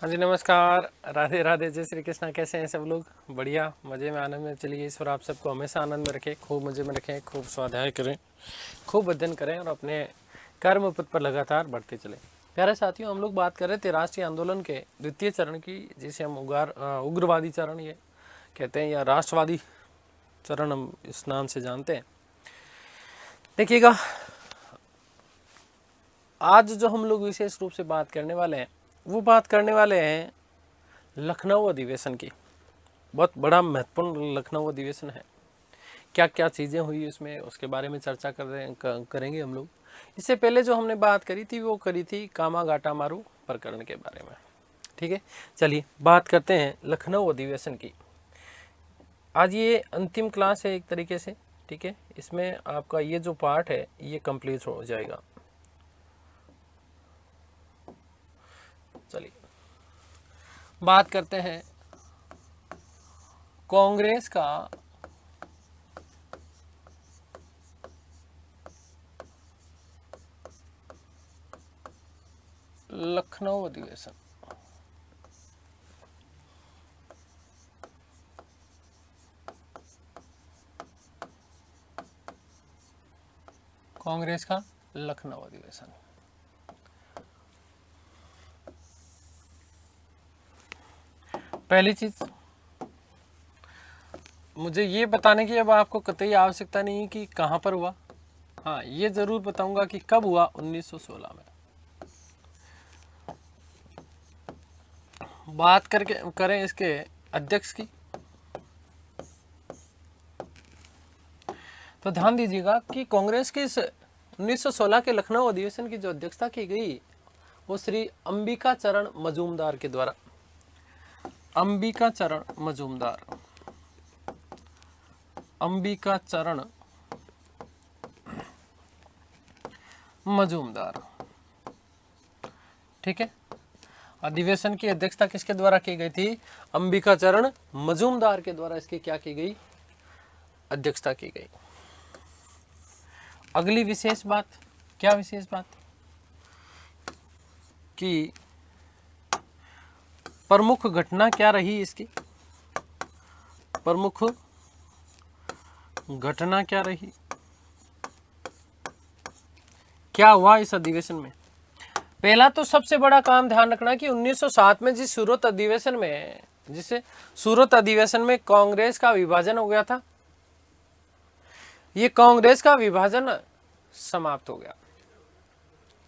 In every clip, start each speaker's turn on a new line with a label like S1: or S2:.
S1: हाँ जी, नमस्कार। राधे राधे, जय श्री कृष्णा। कैसे हैं सब लोग? बढ़िया, मज़े में, आनंद में। चलिए, ईश्वर आप सबको हमेशा आनंद में रखे, खूब मज़े में रखें, खूब स्वाध्याय करें, खूब अध्ययन करें और अपने कर्म पथ पर लगातार बढ़ते चलें। प्यारे साथियों, हम लोग बात कर रहे थे राष्ट्रीय आंदोलन के द्वितीय चरण की, जिसे हम उग्रवादी चरण ये कहते हैं, या राष्ट्रवादी चरण हम इस नाम से जानते हैं। देखिएगा, आज जो हम लोग विशेष रूप से बात करने वाले हैं, वो बात करने वाले हैं लखनऊ अधिवेशन की। बहुत बड़ा महत्वपूर्ण लखनऊ अधिवेशन है। क्या क्या चीज़ें हुई उसमें, उसके बारे में चर्चा करेंगे हम लोग। इससे पहले जो हमने बात करी थी, वो करी थी कामागाटा मारू प्रकरण के बारे में। ठीक है, चलिए बात करते हैं लखनऊ अधिवेशन की। आज ये अंतिम क्लास है एक तरीके से। ठीक है, इसमें आपका ये जो पार्ट है ये कंप्लीट हो जाएगा। चलिए बात करते हैं कांग्रेस का लखनऊ अधिवेशन। कांग्रेस का लखनऊ अधिवेशन। पहली चीज, मुझे ये बताने की अब आपको कतई आवश्यकता नहीं है कि कहां पर हुआ। हाँ, ये जरूर बताऊंगा कि कब हुआ। 1916 में। बात करके करें इसके अध्यक्ष की, तो ध्यान दीजिएगा कि कांग्रेस के इस 1916 के लखनऊ अधिवेशन की जो अध्यक्षता की गई, वो श्री अंबिका चरण मजूमदार के द्वारा। अंबिका चरण मजूमदार, अंबिका चरण मजूमदार। ठीक है, अधिवेशन की अध्यक्षता किसके द्वारा की गई थी? अंबिका चरण मजूमदार के द्वारा इसकी क्या की गई? अध्यक्षता की गई। अगली विशेष बात, क्या विशेष बात? कि प्रमुख घटना क्या रही इसकी? प्रमुख घटना क्या रही? क्या हुआ इस अधिवेशन में? पहला तो सबसे बड़ा काम ध्यान रखना कि 1907 में जिस सूरत अधिवेशन में कांग्रेस का विभाजन हो गया था, ये कांग्रेस का विभाजन समाप्त हो गया।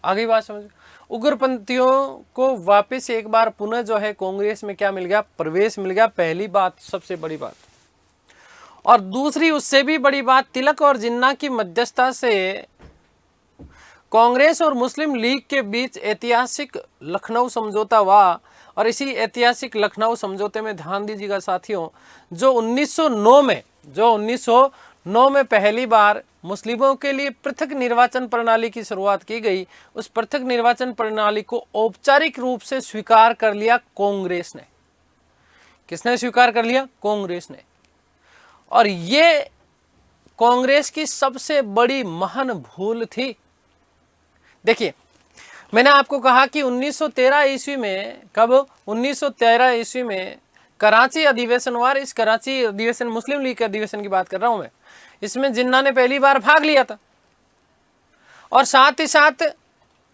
S1: आगे बात समझ। उग्रपंथियों को वापस एक बार पुनः जो है कांग्रेस में क्या मिल गया? प्रवेश मिल गया। पहली बात, सबसे बड़ी बात। और दूसरी, उससे भी बड़ी बात, तिलक और जिन्ना की मध्यस्थता से कांग्रेस और मुस्लिम लीग के बीच ऐतिहासिक लखनऊ समझौता हुआ। और इसी ऐतिहासिक लखनऊ समझौते में ध्यान दीजिएगा साथियों, जो 1909 में पहली बार मुस्लिमों के लिए पृथक निर्वाचन प्रणाली की शुरुआत की गई, उस पृथक निर्वाचन प्रणाली को औपचारिक रूप से स्वीकार कर लिया कांग्रेस ने। किसने स्वीकार कर लिया? कांग्रेस ने। और ये कांग्रेस की सबसे बड़ी महान भूल थी। देखिए, मैंने आपको कहा कि 1913 ईस्वी में, कब? 1913 ईस्वी में कराची अधिवेशन हुआ। इस कराची अधिवेशन मुस्लिम लीग के अधिवेशन की बात कर रहा हूं मैं। इसमें जिन्ना ने पहली बार भाग लिया था। और साथ ही साथ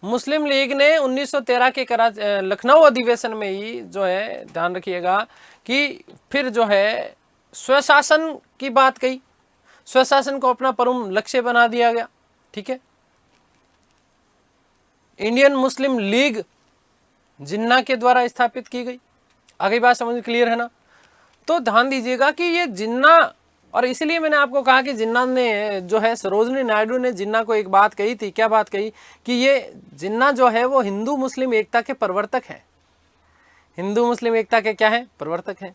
S1: मुस्लिम लीग ने 1913 के लखनऊ अधिवेशन में ही जो है, ध्यान रखिएगा कि फिर जो है स्वशासन की बात कही। स्वशासन को अपना परम लक्ष्य बना दिया गया। ठीक है, इंडियन मुस्लिम लीग जिन्ना के द्वारा स्थापित की गई। आगे बात समझ क्लियर है ना? तो ध्यान दीजिएगा कि ये जिन्ना, और इसलिए मैंने आपको कहा कि जिन्ना ने जो है, सरोजनी नायडू ने जिन्ना को एक बात कही थी। क्या बात कही? कि ये जिन्ना जो है वो हिंदू मुस्लिम एकता के प्रवर्तक हैं। हिंदू मुस्लिम एकता के क्या है? प्रवर्तक हैं।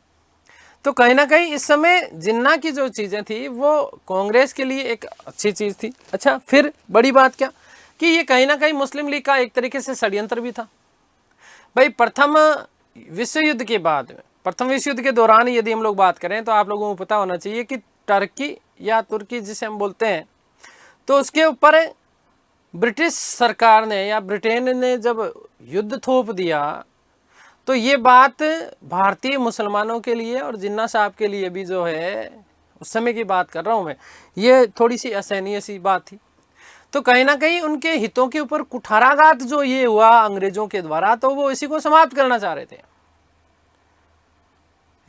S1: तो कहीं ना कहीं इस समय जिन्ना की जो चीजें थी वो कांग्रेस के लिए एक अच्छी चीज थी। अच्छा, फिर बड़ी बात क्या कि ये कहीं ना कहीं मुस्लिम लीग का एक तरीके से षड्यंत्र भी था। भाई, प्रथम विश्व युद्ध के बाद में, प्रथम विश्व युद्ध के दौरान यदि हम लोग बात करें तो आप लोगों को पता होना चाहिए कि टर्की या तुर्की जिसे हम बोलते हैं, तो उसके ऊपर ब्रिटिश सरकार ने या ब्रिटेन ने जब युद्ध थोप दिया, तो ये बात भारतीय मुसलमानों के लिए और जिन्ना साहब के लिए भी जो है, उस समय की बात कर रहा हूँ मैं, ये थोड़ी सी असहनीय सी बात थी। तो कहीं ना कहीं उनके हितों के ऊपर कुठाराघात जो ये हुआ अंग्रेजों के द्वारा, तो वो इसी को समाप्त करना चाह रहे थे,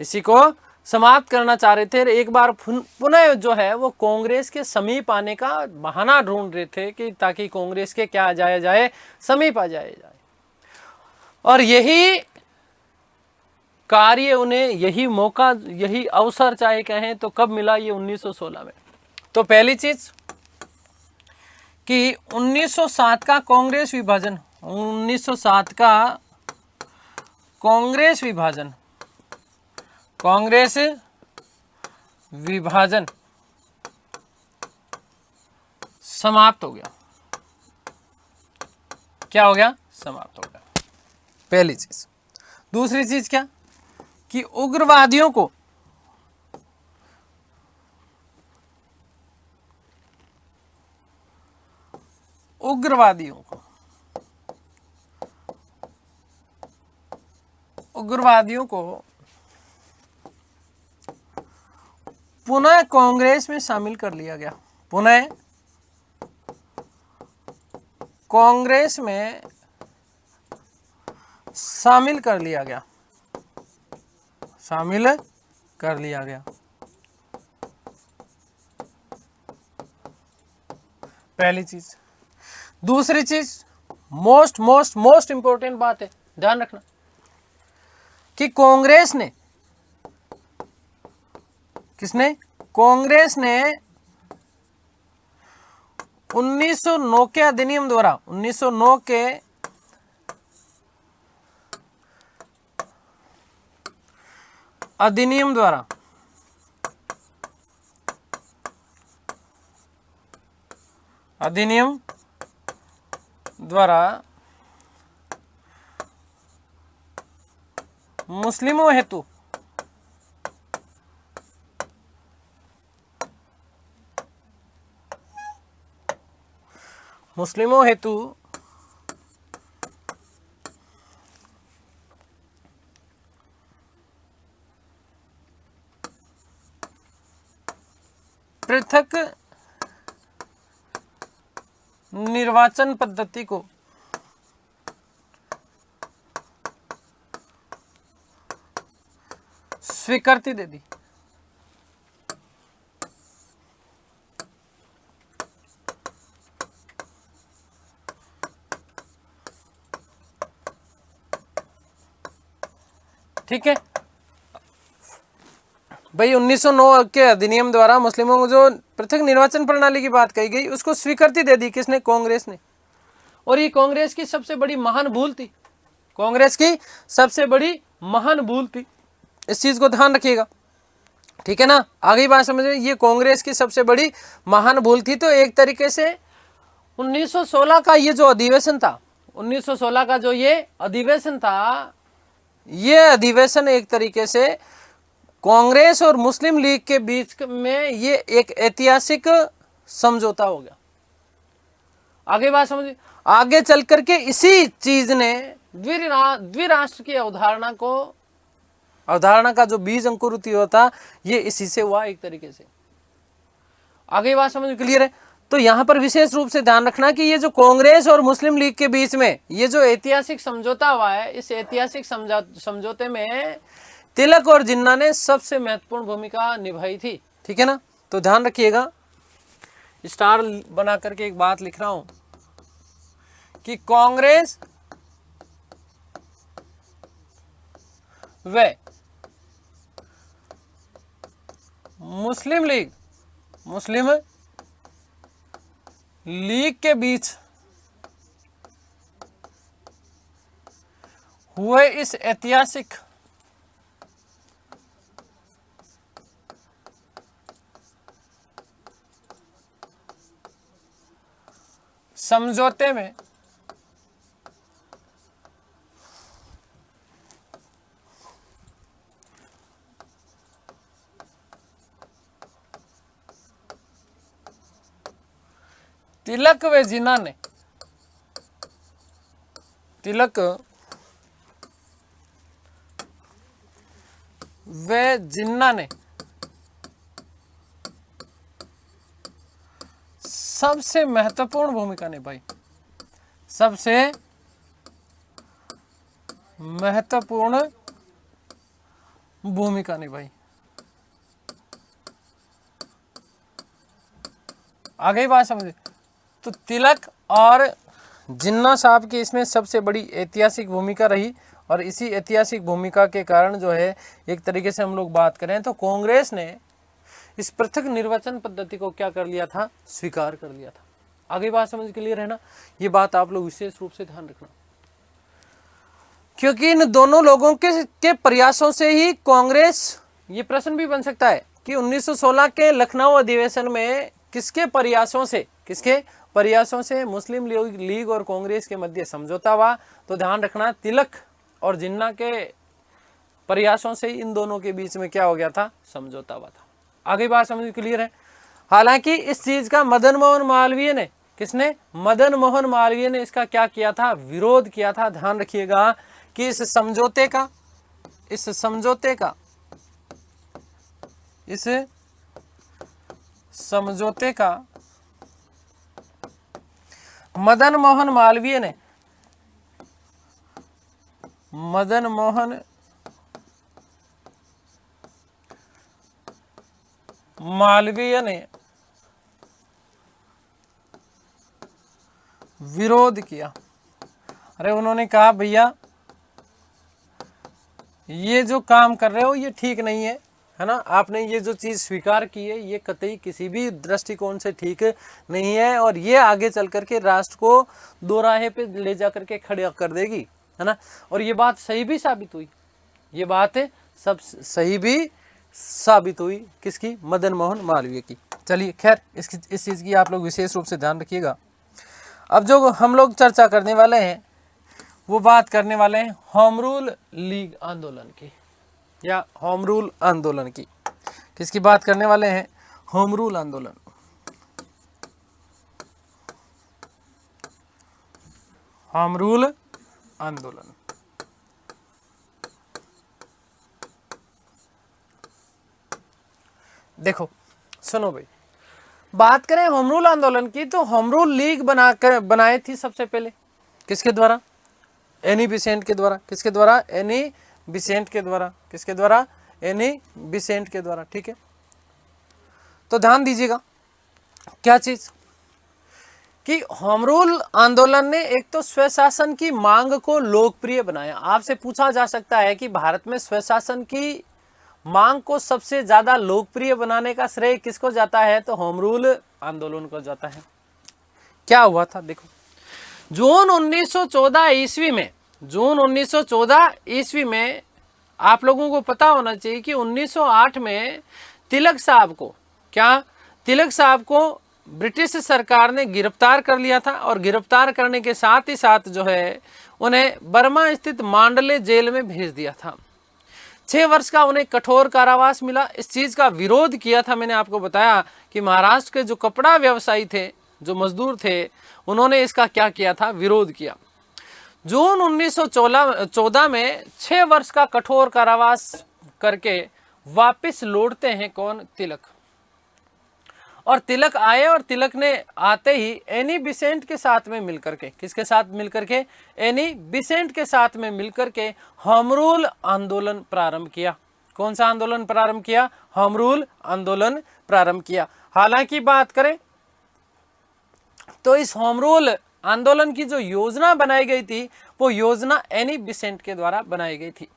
S1: इसी को समाप्त करना चाह रहे थे। एक बार पुनः जो है वो कांग्रेस के समीप आने का बहाना ढूंढ रहे थे कि ताकि कांग्रेस के क्या जाया जाए, समीप आ जाए जाए। और यही कार्य उन्हें, यही मौका, यही अवसर चाहे कहें तो कब मिला, ये 1916 में। तो पहली चीज कि 1907 का कांग्रेस विभाजन, 1907 का कांग्रेस विभाजन, कांग्रेस विभाजन समाप्त हो गया। क्या हो गया? समाप्त हो गया, पहली चीज। दूसरी चीज क्या कि उग्रवादियों को पुनः कांग्रेस में शामिल कर लिया गया, पुनः कांग्रेस में शामिल कर लिया गया, शामिल कर लिया गया, पहली चीज। दूसरी चीज मोस्ट इंपॉर्टेंट बात है, ध्यान रखना कि कांग्रेस ने, किसने? कांग्रेस ने 1909 के अधिनियम द्वारा, 1909 के अधिनियम द्वारा मुस्लिमों हेतु पृथक निर्वाचन पद्धति को स्वीकृति दे दी। ठीक है भाई, 1909 के अधिनियम द्वारा मुस्लिमों को जो पृथक निर्वाचन प्रणाली की बात कही गई, उसको स्वीकृति दे दी। किसने? कांग्रेस ने। और ये कांग्रेस की सबसे बड़ी महान भूल थी, कांग्रेस की सबसे बड़ी महान भूल थी, इस चीज को ध्यान रखिएगा, ठीक है ना। आगे बात समझिए, ये कांग्रेस की सबसे बड़ी महान भूल थी। तो एक तरीके से 1916 का ये जो अधिवेशन था, 1916 का जो ये अधिवेशन था, ये अधिवेशन एक तरीके से कांग्रेस और मुस्लिम लीग के बीच में ये एक ऐतिहासिक समझौता हो गया। आगे बात समझिए, आगे चल करके इसी चीज ने द्विराष्ट्र की अवधारणा का जो बीज अंकुरित हुआ था, ये इसी से हुआ एक तरीके से। आगे बात समझ क्लियर है? तो यहां पर विशेष रूप से ध्यान रखना कि ये जो कांग्रेस और मुस्लिम लीग के बीच में ये जो ऐतिहासिक समझौता हुआ है, इस ऐतिहासिक समझौते में तिलक और जिन्ना ने सबसे महत्वपूर्ण भूमिका निभाई थी, ठीक है ना। तो ध्यान रखिएगा, स्टार बना करके एक बात लिख रहा हूं कि कांग्रेस व मुस्लिम लीग के बीच हुए इस ऐतिहासिक समझौते में तिलक व जिन्ना ने, तिलक व जिन्ना ने सबसे महत्वपूर्ण भूमिका निभाई, सबसे महत्वपूर्ण भूमिका निभाई। आगे बात समझिए। तो तिलक और जिन्ना साहब की इसमें सबसे बड़ी ऐतिहासिक भूमिका रही, और इसी ऐतिहासिक भूमिका के कारण जो है एक तरीके से हम लोग बात करें तो कांग्रेस ने इस पृथक निर्वाचन पद्धति को क्या कर लिया था, स्वीकार कर लिया था। आगे बात समझ क्लियर है ना, ये बात आप लोग विशेष रूप से ध्यान रखना, क्योंकि इन दोनों लोगों के प्रयासों से ही कांग्रेस, ये प्रश्न भी बन सकता है कि 1916 के लखनऊ अधिवेशन में किसके प्रयासों से मुस्लिम लीग और कांग्रेस के मध्य समझौता हुआ। तो ध्यान रखना, तिलक और जिन्ना के प्रयासों से इन दोनों के बीच में क्या हो गया था, समझौता हुआ था। आगे बात समझ क्लियर है। हालांकि इस चीज का मदन मोहन मालवीय ने, किसने, मदन मोहन मालवीय ने इसका क्या किया था, विरोध किया था। ध्यान रखिएगा कि इस समझौते का मदन मोहन मालवीय ने विरोध किया। अरे उन्होंने कहा भैया ये जो काम कर रहे हो ये ठीक नहीं है, है ना, आपने ये जो चीज स्वीकार की है ये कतई किसी भी दृष्टिकोण से ठीक नहीं है, और ये आगे चल करके राष्ट्र को दो राहे पे ले जा करके खड़ा कर देगी, है ना। और ये बात सही भी साबित हुई, ये बात सब सही भी साबित हुई, किसकी, मदन मोहन मालवीय की। चलिए खैर इस चीज की आप लोग विशेष रूप से ध्यान रखिएगा। अब जो हम लोग चर्चा करने वाले हैं वो बात करने वाले हैं होम रूल लीग आंदोलन की, या होम रूल आंदोलन की। किसकी बात करने वाले हैं, होम रूल आंदोलन। होम रूल आंदोलन। देखो सुनो भाई, बात करें होम रूल आंदोलन की तो होम रूल लीग बनाए थी सबसे पहले, किसके द्वारा, एनी बिसेंट के द्वारा। किसके द्वारा, एनी बिसेंट के द्वारा। किसके द्वारा, एनी बिसेंट के द्वारा, ठीक है। तो ध्यान दीजिएगा क्या चीज, कि होम रूल आंदोलन ने एक तो स्वशासन की मांग को लोकप्रिय बनाया। आपसे पूछा जा सकता है कि भारत में स्वशासन की मांग को सबसे ज्यादा लोकप्रिय बनाने का श्रेय किसको जाता है, तो होम रूल आंदोलन को जाता है। क्या हुआ था, देखो जून 1914 ईस्वी में आप लोगों को पता होना चाहिए कि 1908 में तिलक साहब को ब्रिटिश सरकार ने गिरफ्तार कर लिया था, और गिरफ्तार करने के साथ ही साथ जो है उन्हें बर्मा स्थित मांडले जेल में भेज दिया था। 6 वर्ष का उन्हें कठोर कारावास मिला। इस चीज का विरोध किया था, मैंने आपको बताया कि महाराष्ट्र के जो कपड़ा व्यवसायी थे, जो मजदूर थे, उन्होंने इसका क्या किया था, विरोध किया। जून 1914 में 6 वर्ष का कठोर कारावास करके वापस लौटते हैं कौन, तिलक। और तिलक आए, और तिलक ने आते ही एनी बिसेंट के साथ में मिलकर के, किसके साथ मिलकर के, एनी बिसेंट के साथ में मिलकर के होम रूल आंदोलन प्रारंभ किया। कौन सा आंदोलन प्रारंभ किया, होम रूल आंदोलन प्रारंभ किया। हालांकि बात करें तो इस होम रूल आंदोलन की जो योजना बनाई गई थी वो योजना एनी बिसेंट के द्वारा बनाई गई थी।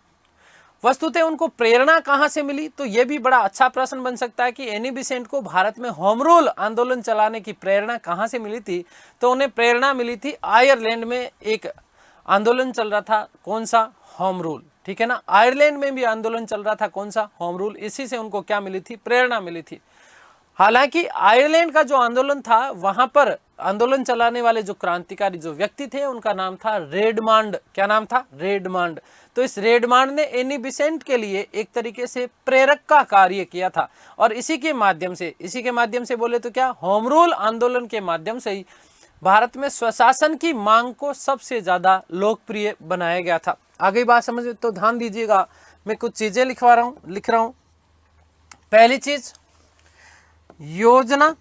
S1: वस्तुतः उनको प्रेरणा कहां से मिली, तो यह भी बड़ा अच्छा प्रश्न बन सकता है कि एनी बिसेंट को भारत में होम रूल आंदोलन चलाने की प्रेरणा कहां से मिली थी। तो उन्हें प्रेरणा मिली थी आयरलैंड में एक आंदोलन चल रहा था, कौन सा, होम रूल, ठीक है ना। आयरलैंड में भी आंदोलन चल रहा था, कौन सा, होम रूल। इसी से उनको क्या मिली थी, प्रेरणा मिली थी। हालांकि आयरलैंड का जो आंदोलन था, वहां पर आंदोलन चलाने वाले जो क्रांतिकारी जो व्यक्ति थे उनका नाम था रेडमांड। क्या नाम था, रेडमांड। तो इस रेडमांड ने एनी बिसेंट के लिए एक तरीके से प्रेरक का कार्य किया था, और इसी के माध्यम से बोले तो क्या, होम रूल आंदोलन के माध्यम से ही भारत में स्वशासन की मांग को सबसे ज्यादा लोकप्रिय बनाया गया था। आगे बात समझ तो ध्यान दीजिएगा मैं कुछ चीजें लिख रहा हूं। पहली चीज, योजना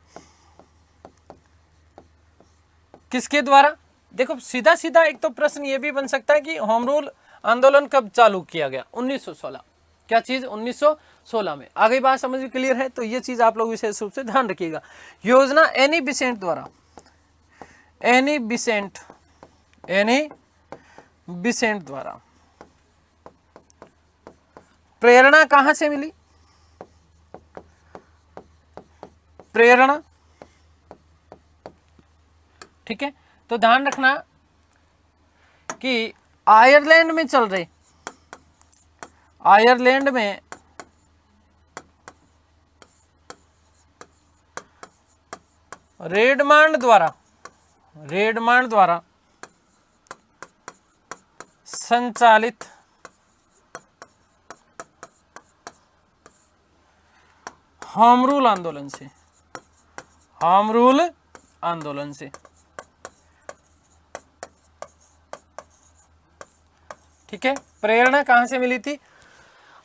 S1: किसके द्वारा? देखो सीधा सीधा एक तो प्रश्न ये भी बन सकता है कि होम रूल आंदोलन कब चालू किया गया? 1916। क्या चीज? 1916 में। आगे बात समझ में क्लियर है? तो ये चीज आप लोग विशेष रूप से ध्यान रखिएगा। योजना एनी बिसेंट द्वारा, एनी बिसेंट द्वारा। प्रेरणा कहां से मिली? प्रेरणा, ठीक है। तो ध्यान रखना कि आयरलैंड में चल रहे, आयरलैंड में रेडमांड द्वारा संचालित होम रूल आंदोलन से, ठीक है। प्रेरणा कहां से मिली थी?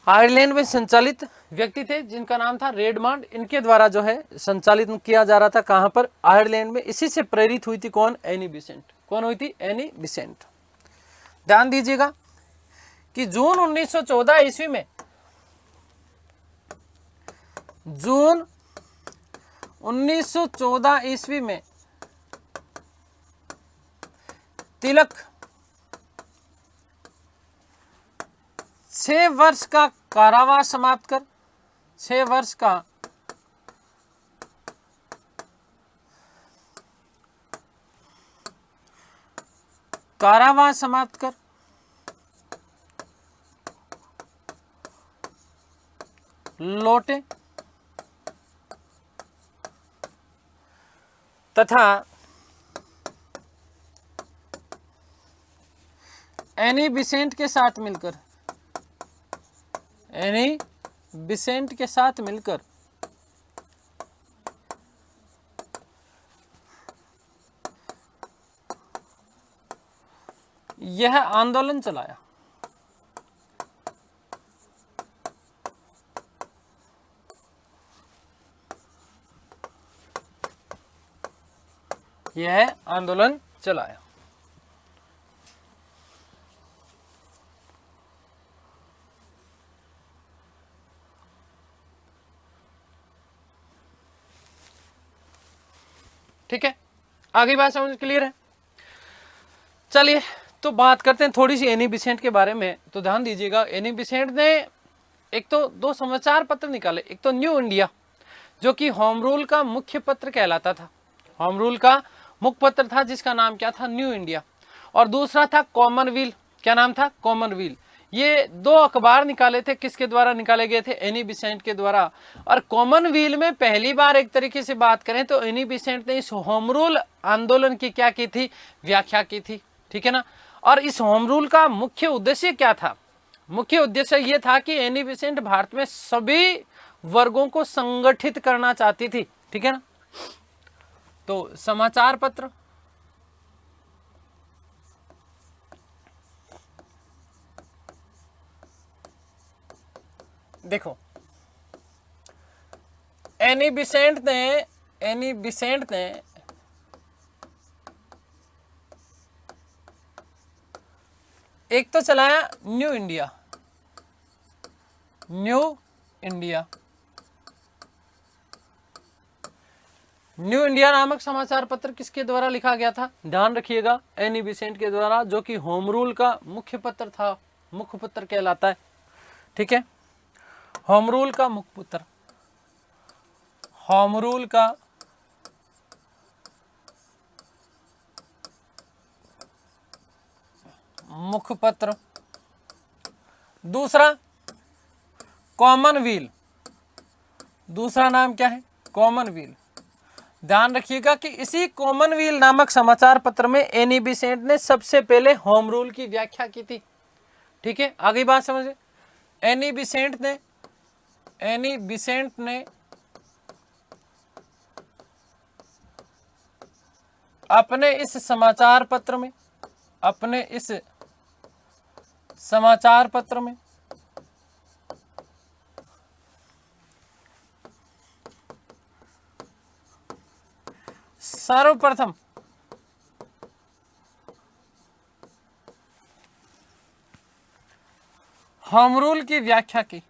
S1: आयरलैंड में संचालित व्यक्ति थे जिनका नाम था रेडमांड, इनके द्वारा जो है संचालित किया जा रहा था। कहां पर? आयरलैंड में। इसी से प्रेरित हुई थी कौन? Any Besant. कौन हुई थी? Any Besant. ध्यान दीजिएगा कि जून 1914 ईस्वी में, जून 1914 ईस्वी में तिलक 6 वर्ष का कारावास समाप्त कर, 6 वर्ष का कारावास समाप्त कर लौटे तथा एनी बिसेंट के साथ मिलकर, एनी बिसेंट के साथ मिलकर यह आंदोलन चलाया। यह आंदोलन चलाया। ठीक है, आगे बात समझ क्लियर है? चलिए तो बात करते हैं थोड़ी सी एनी बिसेंट के बारे में। तो ध्यान दीजिएगा, एनी बिसेंट ने एक तो 2 समाचार पत्र निकाले। एक तो न्यू इंडिया, जो कि होम रूल का मुख्य पत्र कहलाता था, होम रूल का मुख्य पत्र था जिसका नाम क्या था? New India. और दूसरा था कॉमनवेल्थ। क्या नाम था? कॉमनवेल्थ। ये 2 अखबार निकाले थे। किसके द्वारा निकाले गए थे? एनी बिसेंट के द्वारा। और कॉमनवेल्थ में पहली बार एक तरीके से बात करें तो एनी बिसेंट ने इस होम रूल आंदोलन की क्या की थी? व्याख्या की थी, ठीक है ना। और इस होम रूल का मुख्य उद्देश्य क्या था? मुख्य उद्देश्य यह था कि एनी बिसेंट भारत में सभी वर्गों को संगठित करना चाहती थी, ठीक है ना। तो समाचार पत्र, देखो एनी बिसेंट ने एक तो चलाया न्यू इंडिया, न्यू इंडिया नामक समाचार पत्र किसके द्वारा लिखा गया था? ध्यान रखिएगा, एनी बिसेंट के द्वारा, जो कि होम रूल का मुख्य पत्र था, मुख्य पत्र कहलाता है, ठीक है। होम रूल का मुख्य पत्र, होम रूल का मुख्य पत्र। दूसरा कॉमनवेल्थ, दूसरा नाम क्या है? कॉमनवेल्थ। ध्यान रखिएगा कि इसी कॉमनवेल्थ नामक समाचार पत्र में एनी बिसेंट ने सबसे पहले होम रूल की व्याख्या की थी, ठीक है। आगे बात समझे। एनी बिसेंट ने अपने इस समाचार पत्र में सर्वप्रथम होम रूल की व्याख्या की।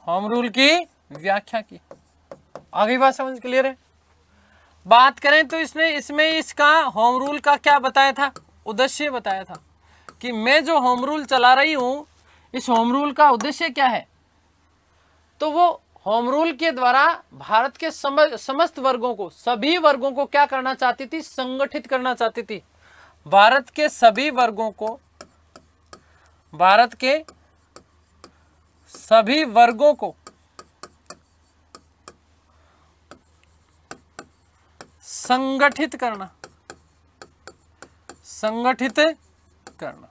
S1: होम रूल की व्याख्या की। आगे बात समझ क्लियर है? बात करें तो इसमें इसका होम रूल का क्या बताया था, उद्देश्य बताया था कि मैं जो होम रूल चला रही हूं, इस होम रूल का उद्देश्य क्या है। तो वो होम रूल के द्वारा भारत के समस्त वर्गों को, सभी वर्गों को क्या करना चाहती थी, संगठित करना चाहती थी। भारत के सभी वर्गों को, भारत के सभी वर्गों को संगठित करना, संगठित करना।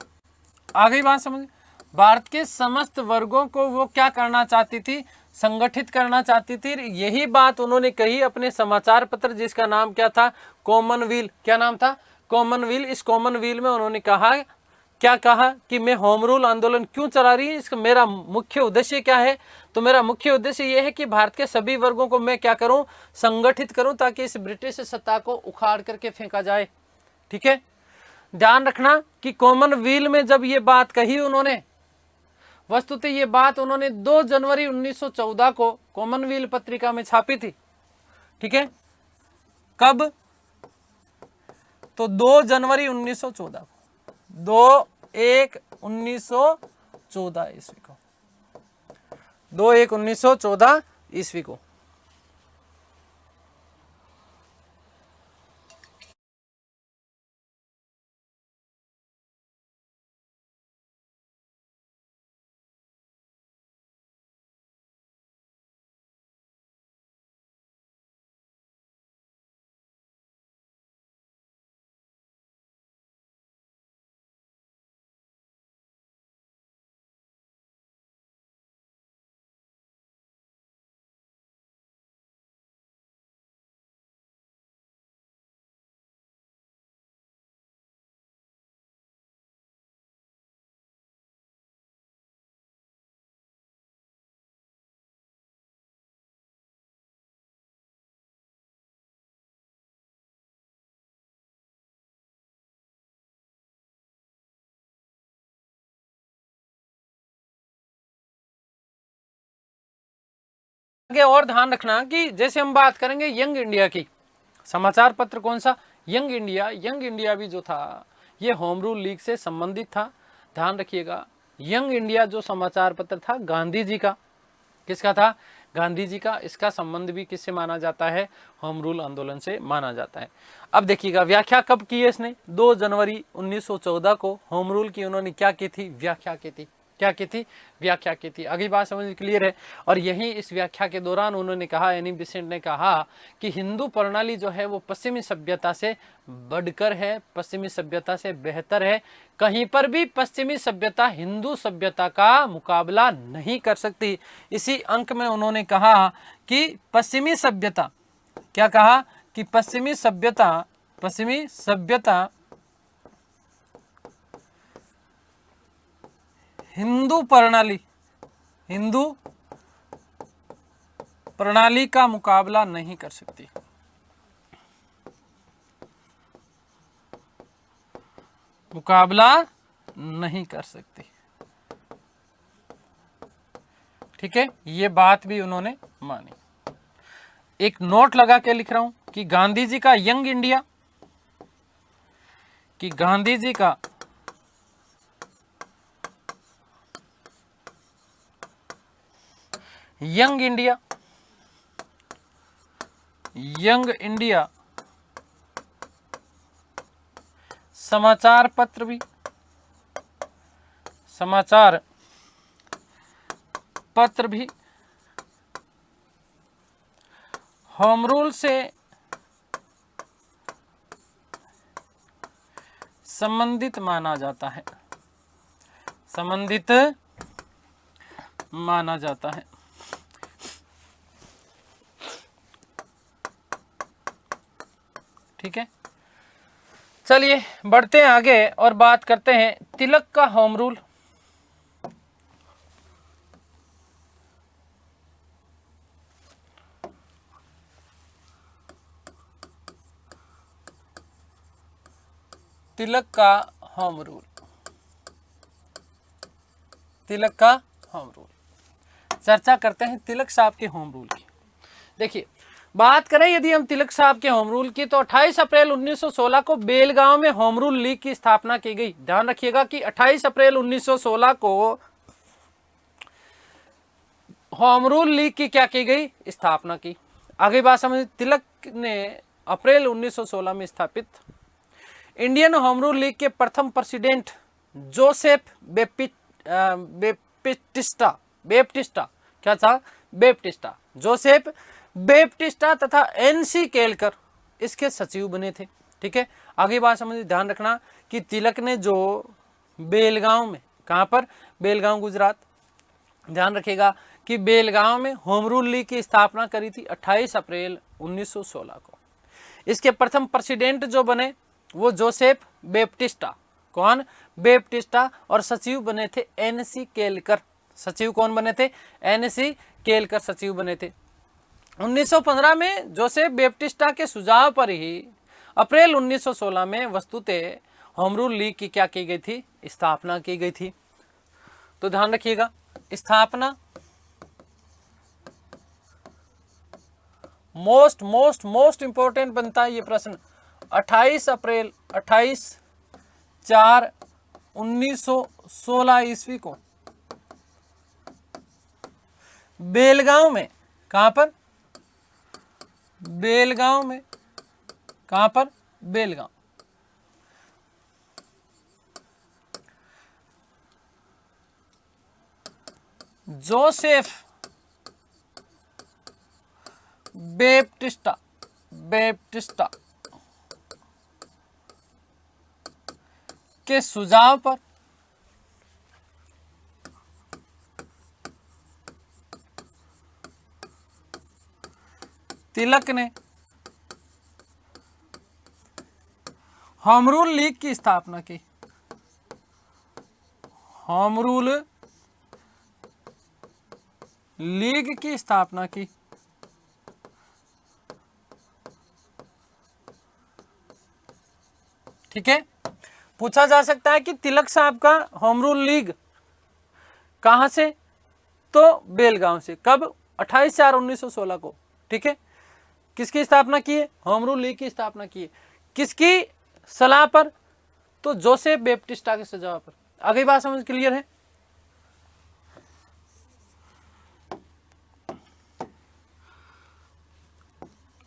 S1: आ गई बात समझ? भारत के समस्त वर्गों को वो क्या करना चाहती थी, संगठित करना चाहती थी। यही बात उन्होंने कही अपने समाचार पत्र, जिसका नाम क्या था, कॉमनवेल्थ। क्या नाम था, कॉमनवेल्थ। इस कॉमनवेल्थ में उन्होंने कहा, क्या कहा कि मैं होम रूल आंदोलन क्यों चला रही हूँ, इसका मेरा मुख्य उद्देश्य क्या है। तो मेरा मुख्य उद्देश्य यह है कि भारत के सभी वर्गों को मैं क्या करूं, संगठित करूं, ताकि इस ब्रिटिश सत्ता को उखाड़ करके फेंका जाए। ठीक है, ध्यान रखना कि कॉमनवेल्थ में जब ये बात कही उन्होंने, वस्तुतः ये बात उन्होंने 2 जनवरी 1914 को कॉमनवेल्थ पत्रिका में छापी थी। ठीक है, कब, तो 2 जनवरी 1914 को, 2/1/1914 ईस्वी को, 2/1/1914 ईस्वी को। आगे और ध्यान रखना कि जैसे हम बात करेंगे यंग इंडिया की, समाचार पत्र कौन सा, यंग इंडिया। यंग इंडिया भी जो था ये होम रूल लीग से संबंधित था। ध्यान रखिएगा, यंग इंडिया जो समाचार पत्र था गांधी जी का, किसका था, गांधी जी का। इसका संबंध भी किससे माना जाता है, होम रूल आंदोलन से माना जाता है। अब देखिएगा व्याख्या कब की है इसने, 2 जनवरी 1914 को होम रूल की उन्होंने क्या की थी, व्याख्या की थी। क्या की थी, व्याख्या की थी। अगली बात समझ क्लियर है? और यही इस व्याख्या के दौरान उन्होंने कहा, एनी बेसेंट ने कहा कि हिंदू प्रणाली जो है वो पश्चिमी सभ्यता से बढ़कर है, पश्चिमी सभ्यता से बेहतर है। कहीं पर भी पश्चिमी सभ्यता हिंदू सभ्यता का मुकाबला नहीं कर सकती। इसी अंक में उन्होंने कहा कि पश्चिमी सभ्यता, क्या कहा कि पश्चिमी सभ्यता हिंदू प्रणाली का मुकाबला नहीं कर सकती। मुकाबला नहीं कर सकती। ठीक है, ये बात भी उन्होंने मानी। एक नोट लगा के लिख रहा हूं कि गांधी जी का यंग इंडिया, कि गांधी जी का यंग इंडिया समाचार पत्र भी होम रूल से संबंधित माना जाता है, संबंधित माना जाता है। ठीक है, चलिए बढ़ते हैं आगे और बात करते हैं तिलक का होम रूल। तिलक का होम रूल, तिलक का होम रूल। चर्चा करते हैं तिलक साहब के होम रूल की। देखिए, बात करें यदि हम तिलक साहब के होम रूल की, तो 28 अप्रैल 1916 को बेलगांव में होम रूल लीग की स्थापना की गई। ध्यान रखिएगा कि 28 अप्रैल 1916 को होम रूल लीग की क्या की गई, स्थापना की। आगे बात समझ, तिलक ने अप्रैल 1916 में स्थापित इंडियन होम रूल लीग के प्रथम प्रेसिडेंट जोसेफ बेप्टिस्टा क्या था, बेप्टिस्टा, जोसेफ बेप्टिस्टा तथा एनसी केलकर इसके सचिव बने थे। ठीक है, आगे बात समझिए, ध्यान रखना कि तिलक ने जो बेलगांव में, कहां पर, बेलगांव गुजरात, ध्यान रखिएगा कि बेलगांव में होम रूल लीग की स्थापना करी थी 28 अप्रैल 1916 को। इसके प्रथम प्रेसिडेंट जो बने वो जोसेफ बेप्टिस्टा, कौन, बेप्टिस्टा, और सचिव बने थे एनसी केलकर। सचिव कौन बने थे, एनसी केलकर सचिव बने थे। 1915 में जोसेफ बेप्टिस्टा के सुझाव पर ही अप्रैल 1916 में वस्तुतः होम रूल लीग की क्या की गई थी, स्थापना की गई थी। तो ध्यान रखिएगा, स्थापना मोस्ट इंपॉर्टेंट बनता है ये प्रश्न। 28/4/1916 ईस्वी को बेलगांव में, कहां पर, बेलगांव में, कहां पर, बेलगांव, जोसेफ बेप्टिस्टा के सुझाव पर तिलक ने होम रूल लीग की स्थापना की। होम रूल लीग की स्थापना की। ठीक है, पूछा जा सकता है कि तिलक साहब का होम रूल लीग कहां से, तो बेलगांव से। कब, 28/4/1916 को। ठीक है, किसकी स्थापना की है, होम रूल लीग की स्थापना की है, किसकी सलाह पर, तो जोसेफ बेप्टिस्टा के सुझाव पर। आगे बात समझ क्लियर है।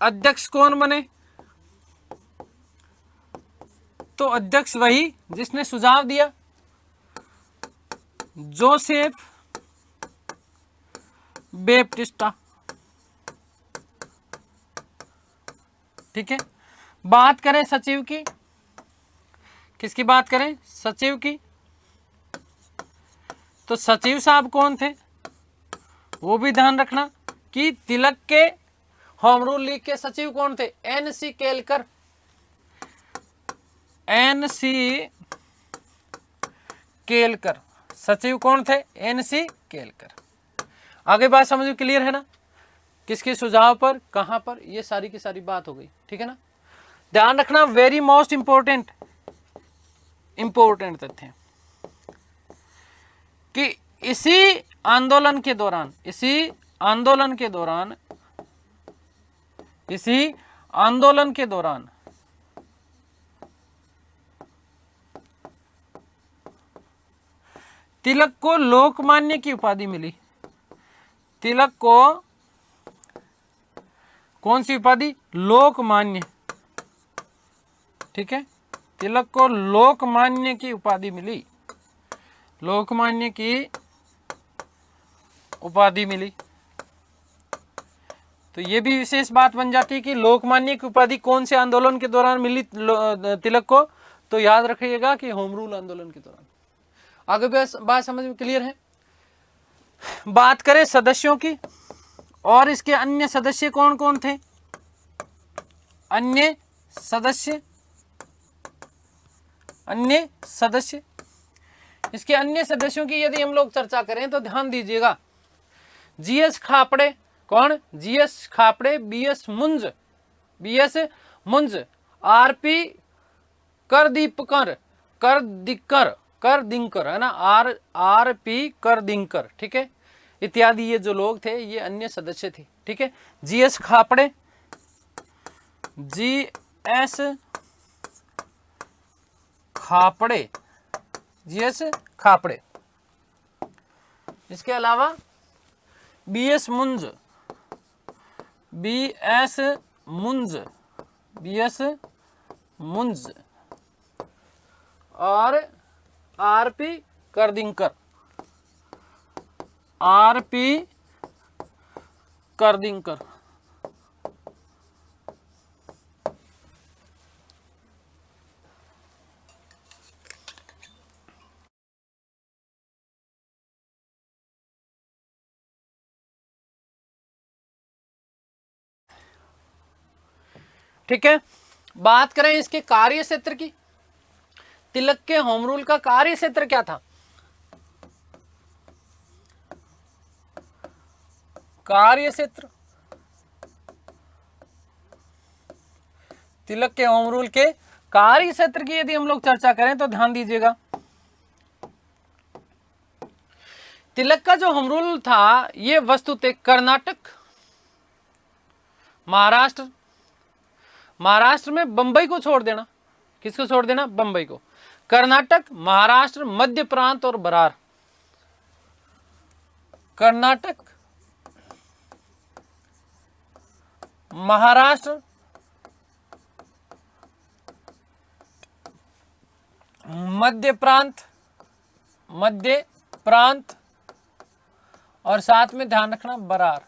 S1: अध्यक्ष कौन बने, तो अध्यक्ष वही जिसने सुझाव दिया, जोसेफ बेप्टिस्टा। ठीक है, बात करें सचिव की, किसकी बात करें, सचिव की, तो सचिव साहब कौन थे, वो भी ध्यान रखना कि तिलक के होम रूल लीग के सचिव कौन थे, एनसी केलकर। एनसी केलकर सचिव कौन थे, एनसी केलकर। आगे बात समझ क्लियर है ना, किसके सुझाव पर, कहां पर, ये सारी की सारी बात हो गई। ठीक है ना, ध्यान रखना, वेरी मोस्ट इंपॉर्टेंट तथ्य कि इसी आंदोलन के दौरान तिलक को लोकमान्य की उपाधि मिली। तिलक को कौन सी उपाधि, लोकमान्य। ठीक है, तिलक को लोकमान्य की उपाधि मिली, लोकमान्य की उपाधि मिली। तो ये भी विशेष बात बन जाती है कि लोकमान्य की उपाधि कौन से आंदोलन के दौरान मिली तिलक को, तो याद रखिएगा कि होम रूल आंदोलन के दौरान। आगे बात समझ में क्लियर है। बात करें सदस्यों की, और इसके अन्य सदस्य कौन कौन थे, अन्य सदस्य, इसके अन्य सदस्यों की यदि हम लोग चर्चा करें तो ध्यान दीजिएगा, जीएस खापड़े, कौन, जीएस खापड़े, बीएस मुंज, आरपी करदीपकर, करदिंकर है ना, RP करदिंकर, ठीक है, इत्यादि ये जो लोग थे ये अन्य सदस्य थे, ठीक है। GS खापड़े, GS खापड़े, GS खापड़े। इसके अलावा BS मुंज, BS मुंज, BS मुंज और RP करदिंकर, RP करदिंकर। ठीक है, बात करें इसके कार्य क्षेत्र की। तिलक के होम रूल का कार्य क्षेत्र क्या था? कार्य क्षेत्र, तिलक के होम रूल के कार्य क्षेत्र की यदि हम लोग चर्चा करें तो ध्यान दीजिएगा, तिलक का जो होम रूल था ये वस्तुतः कर्नाटक, महाराष्ट्र, महाराष्ट्र में बंबई को छोड़ देना, किसको छोड़ देना? बंबई को, कर्नाटक, महाराष्ट्र, मध्य प्रांत और बरार। कर्नाटक, महाराष्ट्र, मध्य प्रांत और साथ में ध्यान रखना बरार।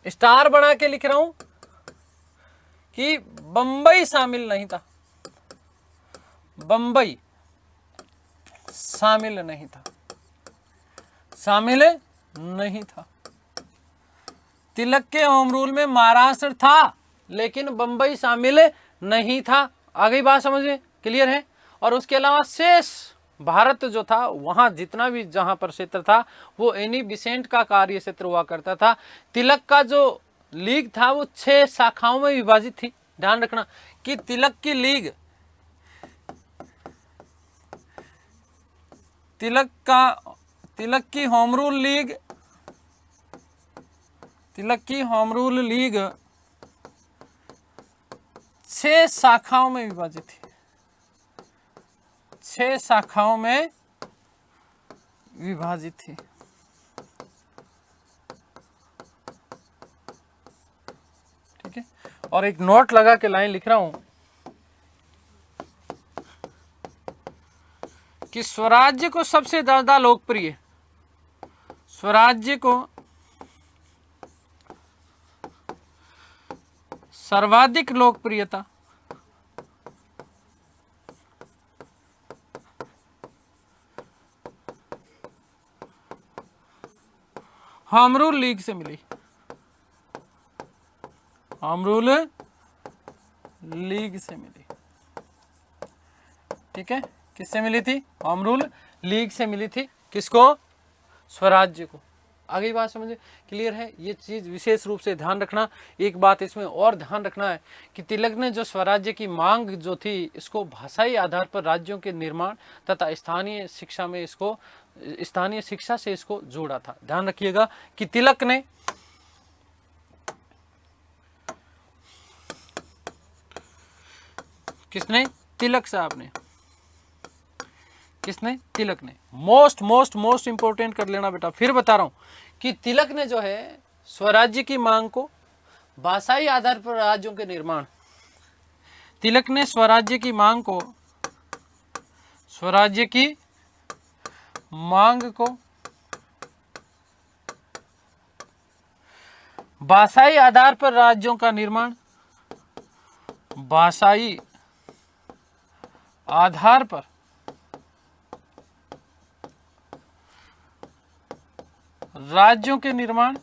S1: स्टार बना के लिख रहा हूं कि बंबई शामिल नहीं था, बंबई शामिल नहीं था, शामिल नहीं था। तिलक के होम रूल में महाराष्ट्र था लेकिन बंबई शामिल नहीं था। आ गई बात समझ में? क्लियर है? और उसके अलावा शेष भारत जो था वहां जितना भी जहां पर क्षेत्र था वो एनी बिसेंट का कार्य क्षेत्र हुआ करता था। तिलक का जो लीग था वो 6 शाखाओं में विभाजित थी। ध्यान रखना कि तिलक की लीग, तिलक की होम रूल लीग, तिलक की होम रूल लीग 6 शाखाओं में विभाजित थी, 6 शाखाओं में विभाजित थी। ठीक है, और एक नोट लगा के लाइन लिख रहा हूं कि स्वराज्य को सबसे ज्यादा लोकप्रिय, स्वराज्य को सर्वाधिक लोकप्रियता होम रूल लीग से मिली, होम रूल लीग से मिली। ठीक है, किससे मिली थी? होम रूल लीग से मिली थी। किसको? स्वराज्य को। आगे बात समझे? क्लियर है? ये चीज विशेष रूप से ध्यान रखना। एक बात इसमें और ध्यान रखना है कि तिलक ने जो स्वराज्य की मांग जो थी इसको भाषाई आधार पर राज्यों के निर्माण तथा स्थानीय शिक्षा में इसको, स्थानीय शिक्षा से इसको जोड़ा था। ध्यान रखिएगा कि तिलक ने किसने? तिलक साहब ने। किसने? तिलक ने। मोस्ट इंपोर्टेंट कर लेना बेटा, फिर बता रहा हूं कि तिलक ने जो है स्वराज्य की मांग को भाषाई आधार पर राज्यों के निर्माण, तिलक ने स्वराज्य की मांग को, स्वराज्य की मांग को भाषाई आधार पर राज्यों का निर्माण, भाषाई आधार पर राज्यों के निर्माण,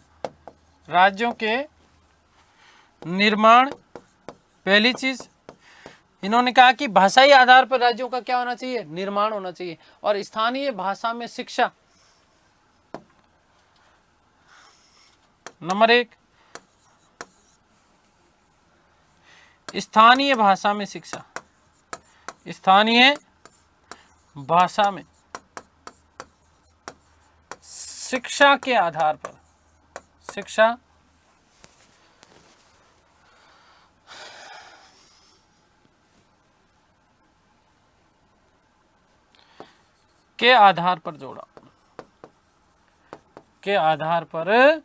S1: राज्यों के निर्माण। पहली चीज इन्होंने कहा कि भाषाई आधार पर राज्यों का क्या होना चाहिए? निर्माण होना चाहिए। और स्थानीय भाषा में शिक्षा, नंबर 1। स्थानीय भाषा में शिक्षा, स्थानीय भाषा में शिक्षा के आधार पर, शिक्षा के आधार पर जोड़ा, के आधार पर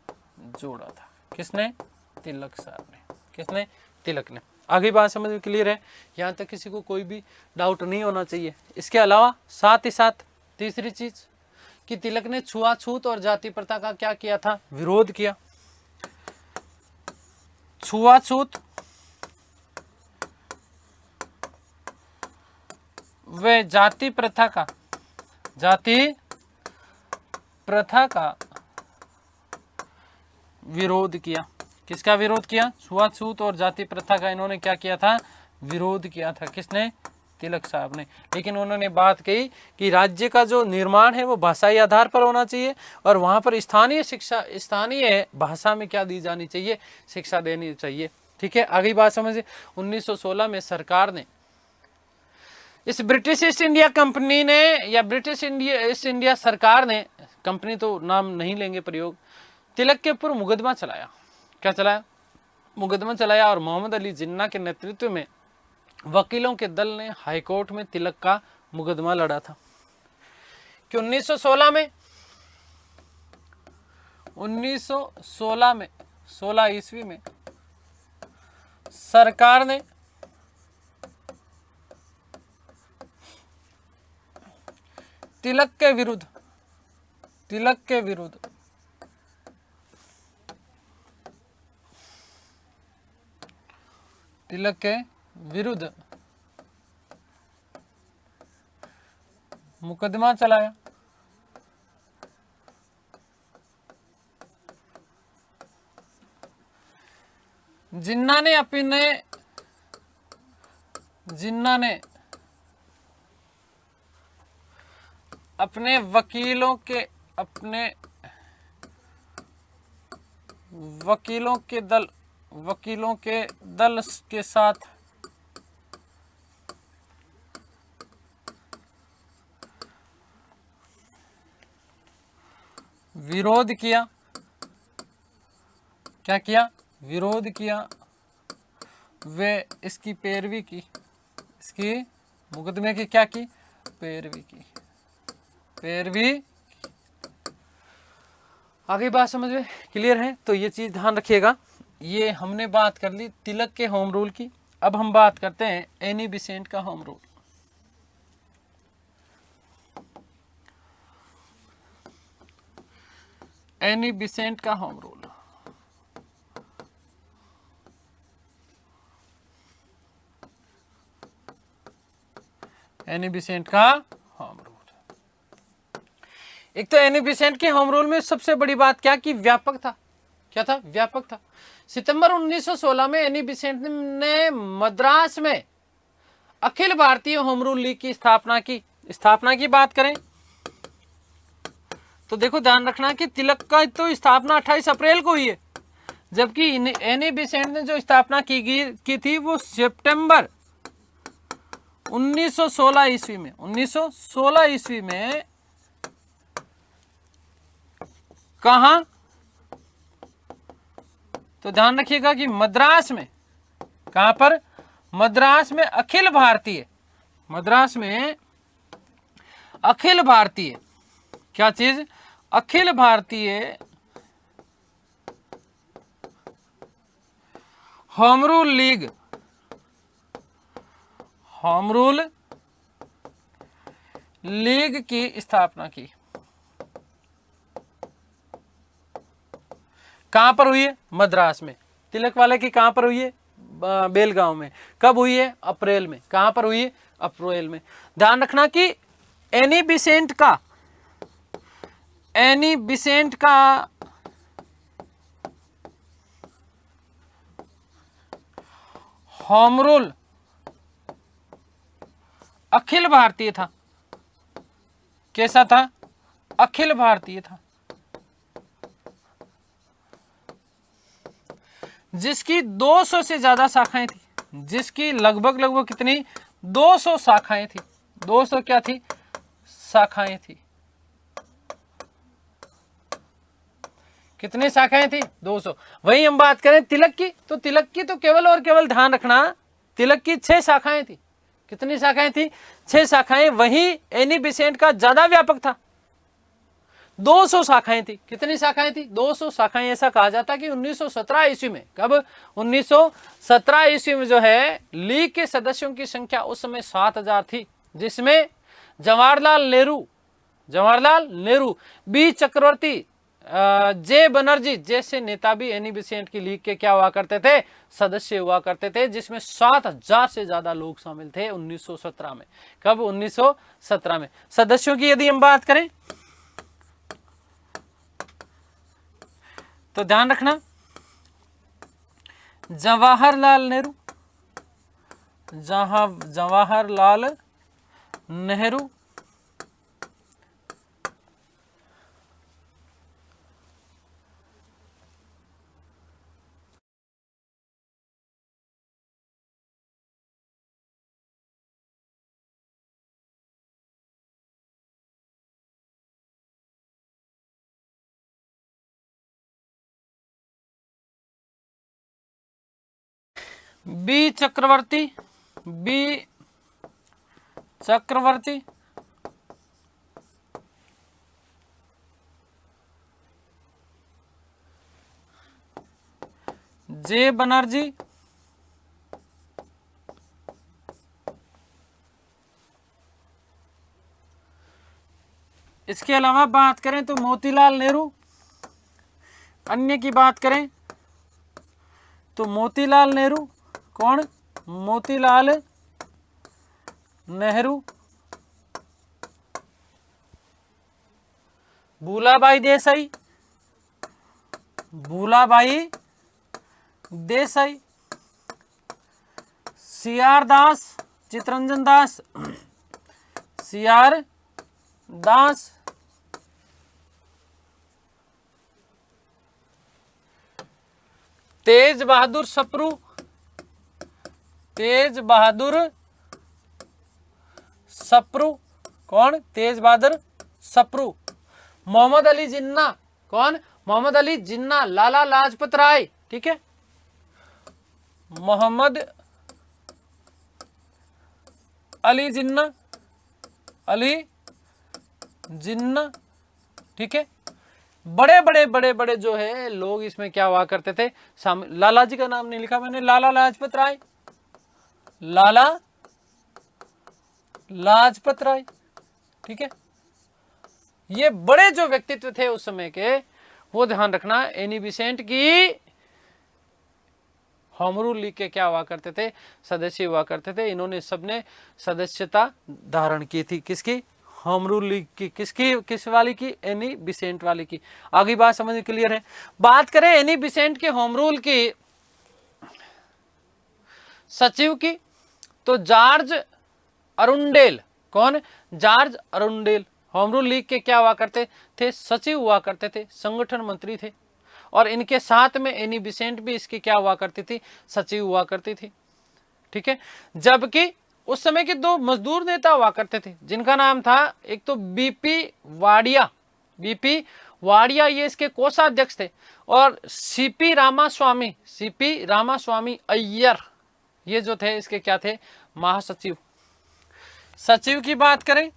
S1: जोड़ा था। किसने? तिलक साहब ने। किसने? तिलक ने। आगे बात समझ में क्लियर है? यहाँ तक किसी को कोई भी डाउट नहीं होना चाहिए। इसके अलावा साथ ही साथ तीसरी चीज कि तिलक ने छुआछूत और जाति प्रथा का क्या किया था? विरोध किया। छुआछूत व जाति प्रथा का, जाति प्रथा का विरोध किया। किसका विरोध किया? छुआछूत और जाति प्रथा का इन्होंने क्या किया था? विरोध किया था। किसने? तिलक साहब ने। लेकिन उन्होंने बात कही कि राज्य का जो निर्माण है वो भाषाई आधार पर होना चाहिए और वहां पर स्थानीय शिक्षा, स्थानीय भाषा में क्या दी जानी चाहिए? शिक्षा देनी चाहिए। ठीक है, आगे बात समझिए। 1916 में सरकार ने, इस ब्रिटिश ईस्ट इंडिया कंपनी ने या ब्रिटिश ईस्ट इंडिया सरकार ने, कंपनी तो नाम नहीं लेंगे प्रयोग, तिलक के ऊपर मुकदमा चलाया। क्या चलाया? मुकदमा चलाया और मोहम्मद अली जिन्ना के नेतृत्व में वकीलों के दल ने हाईकोर्ट में तिलक का मुकदमा लड़ा था कि 1916 में 16 ईस्वी में सरकार ने तिलक के विरुद्ध मुकदमा चलाया। जिन्ना ने अपने वकीलों के दल के साथ विरोध किया। क्या किया? विरोध किया। वे इसकी पैरवी की, इसकी मुकदमे की क्या की? पैरवी की। आगे बात समझ में क्लियर है? तो ये चीज ध्यान रखिएगा। ये हमने बात कर ली तिलक के होम रूल की। अब हम बात करते हैं एनी बिसेंट का होम रूल। एनी बिसेंट का होम रूल। एनी बिसेंट का होम रूल। एक तो एनी बिसेंट के होम रूल में सबसे बड़ी बात क्या कि व्यापक था। क्या था? व्यापक था। सितंबर 1916 में एनी बिसेंट ने मद्रास में Akhil Bharatiya home rule league की स्थापना की। स्थापना की बात करें तो देखो ध्यान रखना कि तिलक का तो स्थापना 28 अप्रैल को हुई है, जबकि एनी बिसेंट ने जो स्थापना की थी वो सितंबर 1916 ईस्वी में। 1916 ईस्वी में कहां? तो ध्यान रखिएगा कि मद्रास में। कहां पर? मद्रास में अखिल भारतीय, मद्रास में अखिल भारतीय क्या चीज? Akhil Bharatiya home rule league, home rule league की स्थापना की। कहां पर हुई है? मद्रास में। तिलक वाले की कहां पर हुई है? बेलगांव में। कब हुई है? अप्रैल में। कहां पर हुई है? अप्रैल में। ध्यान रखना कि एनी बिसेंट का होम रूल अखिल भारतीय था। कैसा था? अखिल भारतीय था, जिसकी 200 से ज्यादा शाखाएं थी। जिसकी लगभग लगभग कितनी 200 शाखाएं थी। 200 क्या थी? शाखाएं थी। कितनी शाखाएं थी? 200। वही हम बात करें तिलक की, तो तिलक की तो केवल और केवल ध्यान रखना, तिलक की 6 शाखाएं थी। कितनी शाखाएं थी? 6 शाखाएं। वही एनी बिसेंट का ज्यादा व्यापक था, 200 शाखाएं थी। कितनी शाखाएं थी? 200 शाखाएं। ऐसा कहा जाता कि 1917 ईस्वी में, कब? 1917 ईस्वी में जो है लीग के सदस्यों की संख्या उस समय 7000 थी, जिसमें जवाहरलाल नेहरू, बी चक्रवर्ती, जे बनर्जी जैसे नेता भी एनी बिसेंट की लीग के क्या हुआ करते थे? सदस्य हुआ करते थे, जिसमें 7000 से ज्यादा लोग शामिल थे 1917 में। कब? 1917 में। सदस्यों की यदि हम बात करें तो ध्यान रखना, जवाहरलाल नेहरू, बी चक्रवर्ती, जे बनर्जी, इसके अलावा बात करें तो मोतीलाल नेहरू। अन्य की बात करें तो मोतीलाल नेहरू, कौन? मोतीलाल नेहरू, भूलाबाई देसाई, सीआर दास, चितरंजन दास, तेज बहादुर सप्रू, कौन? तेज बहादुर सप्रू। मोहम्मद अली जिन्ना, कौन? मोहम्मद अली जिन्ना, लाला लाजपत राय, ठीक है, मोहम्मद अली जिन्ना, ठीक है। बड़े बड़े जो है लोग इसमें क्या हुआ करते थे? लाला जी का नाम नहीं लिखा मैंने, लाला लाजपत राय, ठीक है। ये बड़े जो व्यक्तित्व थे उस समय के, वो ध्यान रखना, एनी बिसेंट की होम रूल लीग के क्या हुआ करते थे? सदस्य हुआ करते थे। इन्होंने सबने सदस्यता धारण की थी। किसकी? होम रूल लीग की। किस वाली की? एनी बिसेंट वाली की। आगे बात समझ क्लियर है? बात करें एनी बिसेंट के होम रूल की सचिव की, तो जॉर्ज अरुंडेल, कौन? George Arundale home rule league के क्या हुआ करते थे? सचिव हुआ करते थे, संगठन मंत्री थे। और इनके साथ में एनी बिसेंट भी इसकी क्या हुआ करती थी? सचिव हुआ करती थी, ठीक है। जबकि उस समय के 2 मजदूर नेता हुआ करते थे, जिनका नाम था, एक तो बीपी वाडिया, ये इसके कोषाध्यक्ष थे, और सीपी रामास्वामी अय्यर, ये जो थे इसके क्या थे? महासचिव। सचिव की बात करें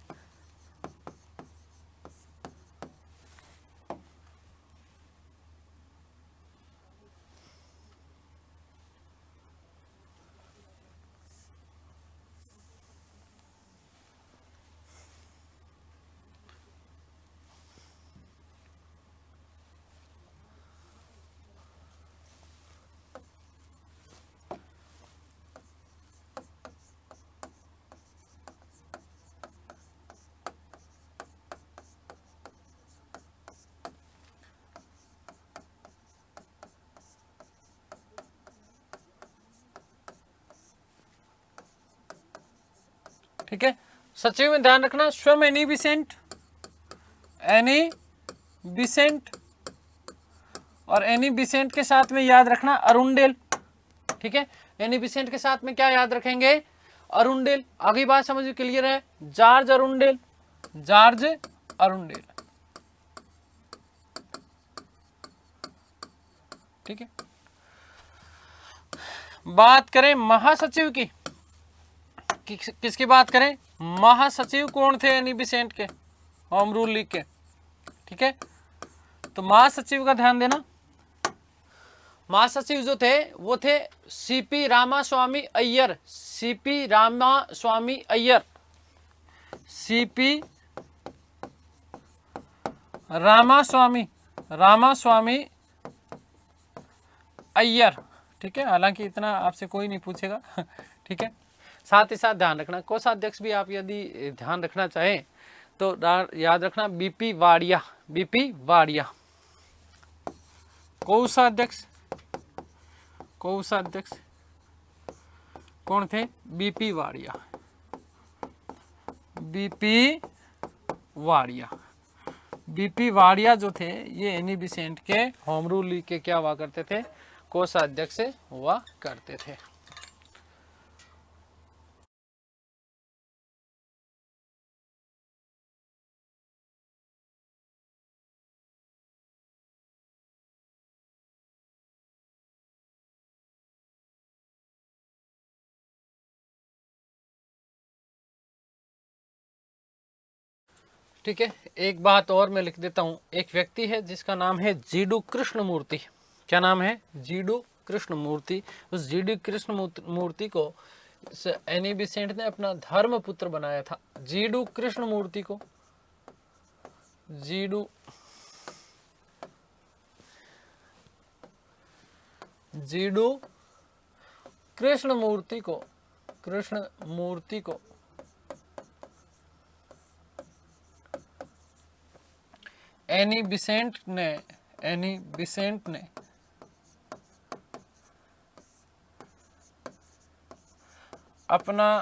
S1: ठीक है। सचिव में ध्यान रखना स्वयं एनी बिसेंट और एनी बिसेंट के साथ में याद रखना अरुंडेल, ठीक है। एनी बेसेंट के साथ में क्या याद रखेंगे? अरुंडेल। आगे बात समझ में क्लियर है? George Arundale, George Arundale. ठीक है। बात करें महासचिव की, किसकी बात करें? महासचिव कौन थे एनी बेसेंट के, होम रूल लीग के? ठीक है, तो महासचिव का ध्यान देना। महासचिव जो थे वो थे CP Ramaswamy Iyer, CP Ramaswamy Iyer, CP Ramaswamy Iyer. ठीक है, हालांकि इतना आपसे कोई नहीं पूछेगा। ठीक है, साथ ही साथ ध्यान रखना कोषाध्यक्ष भी आप यदि ध्यान रखना चाहें तो याद रखना बीपी वाडिया, बीपी वाडिया। कोषाध्यक्ष कौन थे? BP Wadia, BP Wadia. BP Wadia जो थे ये एनी बेसेंट के होम रूल लीग के क्या हुआ करते थे? कोषाध्यक्ष हुआ करते थे। ठीक है, एक बात और मैं लिख देता हूं। एक व्यक्ति है जिसका नाम है जीडू कृष्णमूर्ति। क्या नाम है? जीडू कृष्णमूर्ति। उस जीडू कृष्णमूर्ति को एनी बेसेंट ने अपना धर्म पुत्र बनाया था। जीडू कृष्णमूर्ति को, जीडू कृष्णमूर्ति को एनी बेसेंट ने अपना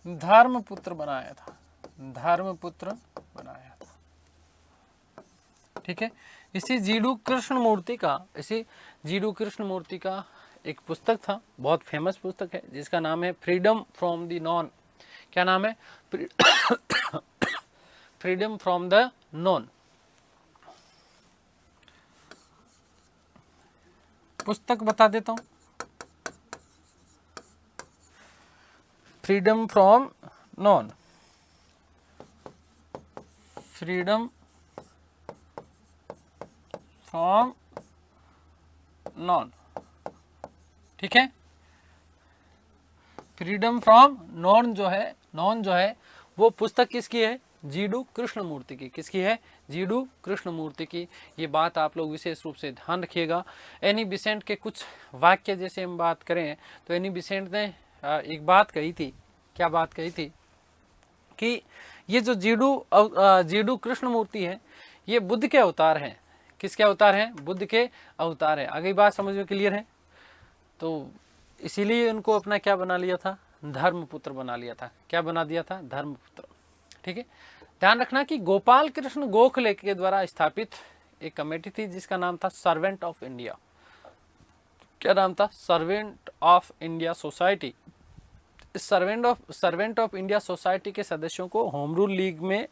S1: धर्मपुत्र बनाया था, धर्मपुत्र बनाया था। ठीक है, इसी जीडू कृष्णमूर्ति का एक पुस्तक था, बहुत फेमस पुस्तक है जिसका नाम है फ्रीडम फ्रॉम द नॉन। क्या नाम है? Freedom from the non. पुस्तक बता देता हूं, freedom from non, freedom from non. ठीक है, फ्रीडम फ्रॉम नॉन जो है वो पुस्तक किसकी है? जीडू कृष्णमूर्ति की। किसकी है? जीडू कृष्णमूर्ति की। ये बात आप लोग विशेष रूप से ध्यान रखिएगा। एनी बेसेंट के कुछ वाक्य जैसे हम बात करें तो एनी बेसेंट ने एक बात कही थी। क्या बात कही थी? कि ये जो जीडू कृष्णमूर्ति है ये बुद्ध के अवतार हैं। किसके अवतार हैं? बुद्ध के अवतार हैं। आगे बात समझ में क्लियर है? तो इसीलिए उनको अपना क्या बना लिया था? धर्मपुत्र बना लिया था। क्या बना दिया था? धर्मपुत्र। ठीक है, ध्यान रखना कि गोपाल कृष्ण गोखले के द्वारा स्थापित एक कमेटी थी जिसका नाम था सर्वेंट ऑफ इंडिया। क्या नाम था? Servant of India society. इस सर्वेंट ऑफ इंडिया सोसाइटी के सदस्यों को होम रूल लीग में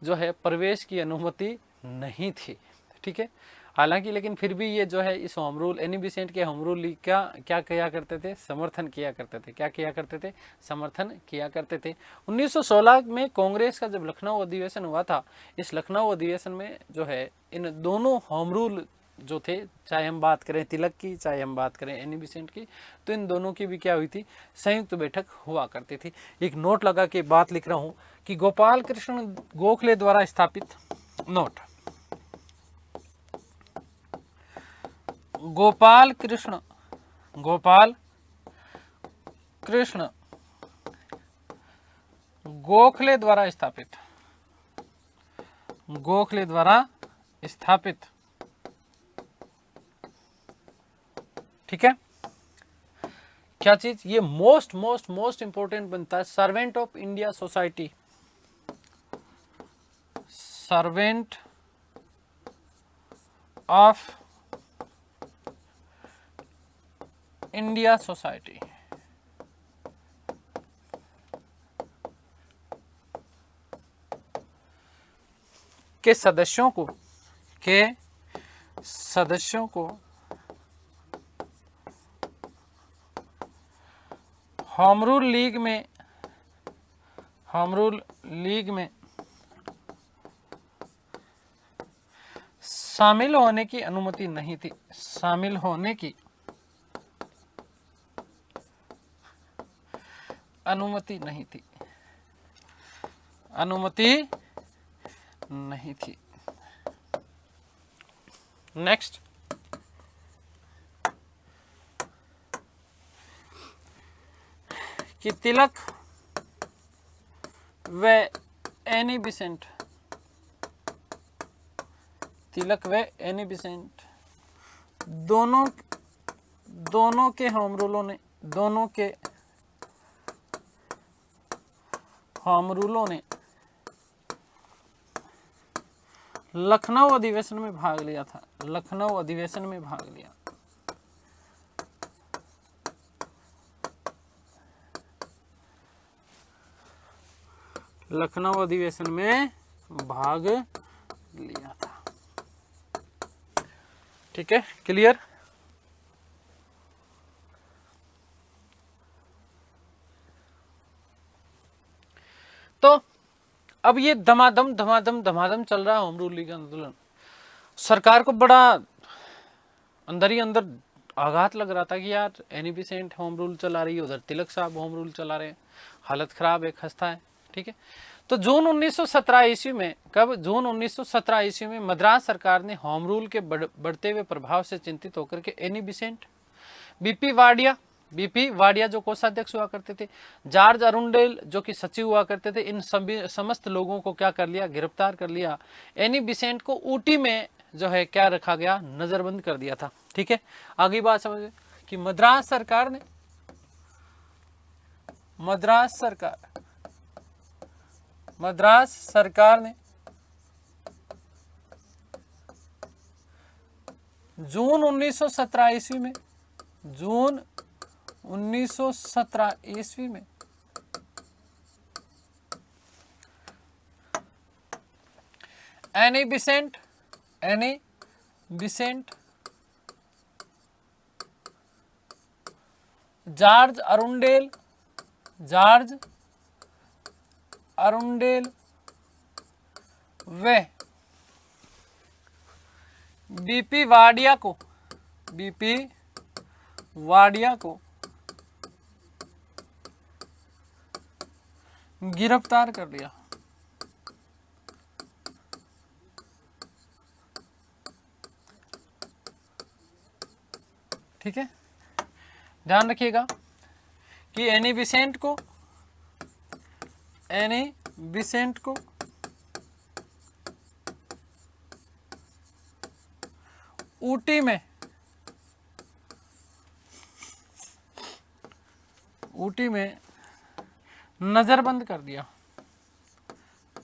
S1: जो है प्रवेश की अनुमति नहीं थी। ठीक है, हालांकि लेकिन फिर भी ये जो है इस होम रूल एनी बेसेंट के होम रूल लीग का क्या किया करते थे? समर्थन किया करते थे। क्या किया करते थे? समर्थन किया करते थे। 1916 में कांग्रेस का जब लखनऊ अधिवेशन हुआ था, इस लखनऊ अधिवेशन में जो है इन दोनों होम रूल जो थे, चाहे हम बात करें तिलक की, चाहे हम बात करें एनी बेसेंट की, तो इन दोनों की भी क्या हुई थी? संयुक्त बैठक हुआ करती थी। एक नोट लगा के बात लिख रहा हूं कि गोपाल कृष्ण गोखले द्वारा स्थापित, नोट, गोपाल कृष्ण गोखले द्वारा स्थापित। ठीक है, क्या चीज? ये मोस्ट इंपोर्टेंट बनता है। Servant of India society, servant of India society के सदस्यों को होम रूल लीग में शामिल होने की अनुमति नहीं थी। शामिल होने की अनुमति नहीं थी। अनुमति नहीं थी। नेक्स्ट, कि तिलक व एनी बेसेंट, तिलक व एनी बेसेंट दोनों के होम रूलों ने लखनऊ अधिवेशन में भाग लिया था। लखनऊ अधिवेशन में भाग लिया। लखनऊ अधिवेशन में भाग लिया था। ठीक है, क्लियर। तो अब ये धमाधम चल रहा है होम रूल लीग आंदोलन। सरकार को बड़ा अंदर ही अंदर आघात लग रहा था कि यार एनी बेसेंट होम रूल चला रही है, उधर तिलक साहब होम रूल चला रहे हैं, हालत खराब है, खस्ता है। ठीक है, तो जून 1917 ईस्वी में, कब? जून 1917 ईस्वी में मद्रास सरकार ने होम रूल के बढ़ते हुए प्रभाव से चिंतित होकर के एनी बेसेंट, बीपी वाडिया जो कोषाध्यक्ष हुआ करते थे, जॉर्ज अरुंडेल जो कि सचिव हुआ करते थे, इन सभी समस्त लोगों को क्या कर लिया? गिरफ्तार कर लिया। एनी बेसेंट को ऊटी में जो है क्या रखा गया? नजरबंद कर दिया था। ठीक है, आगे बात समझे कि मद्रास सरकार ने जून 1917 ईस्वी में एनी बेसेंट जॉर्ज अरुंडेल व बीपी वाडिया को गिरफ्तार कर लिया। ठीक है, ध्यान रखिएगा कि एनी बेसेंट को ऊटी में नजरबंद कर दिया।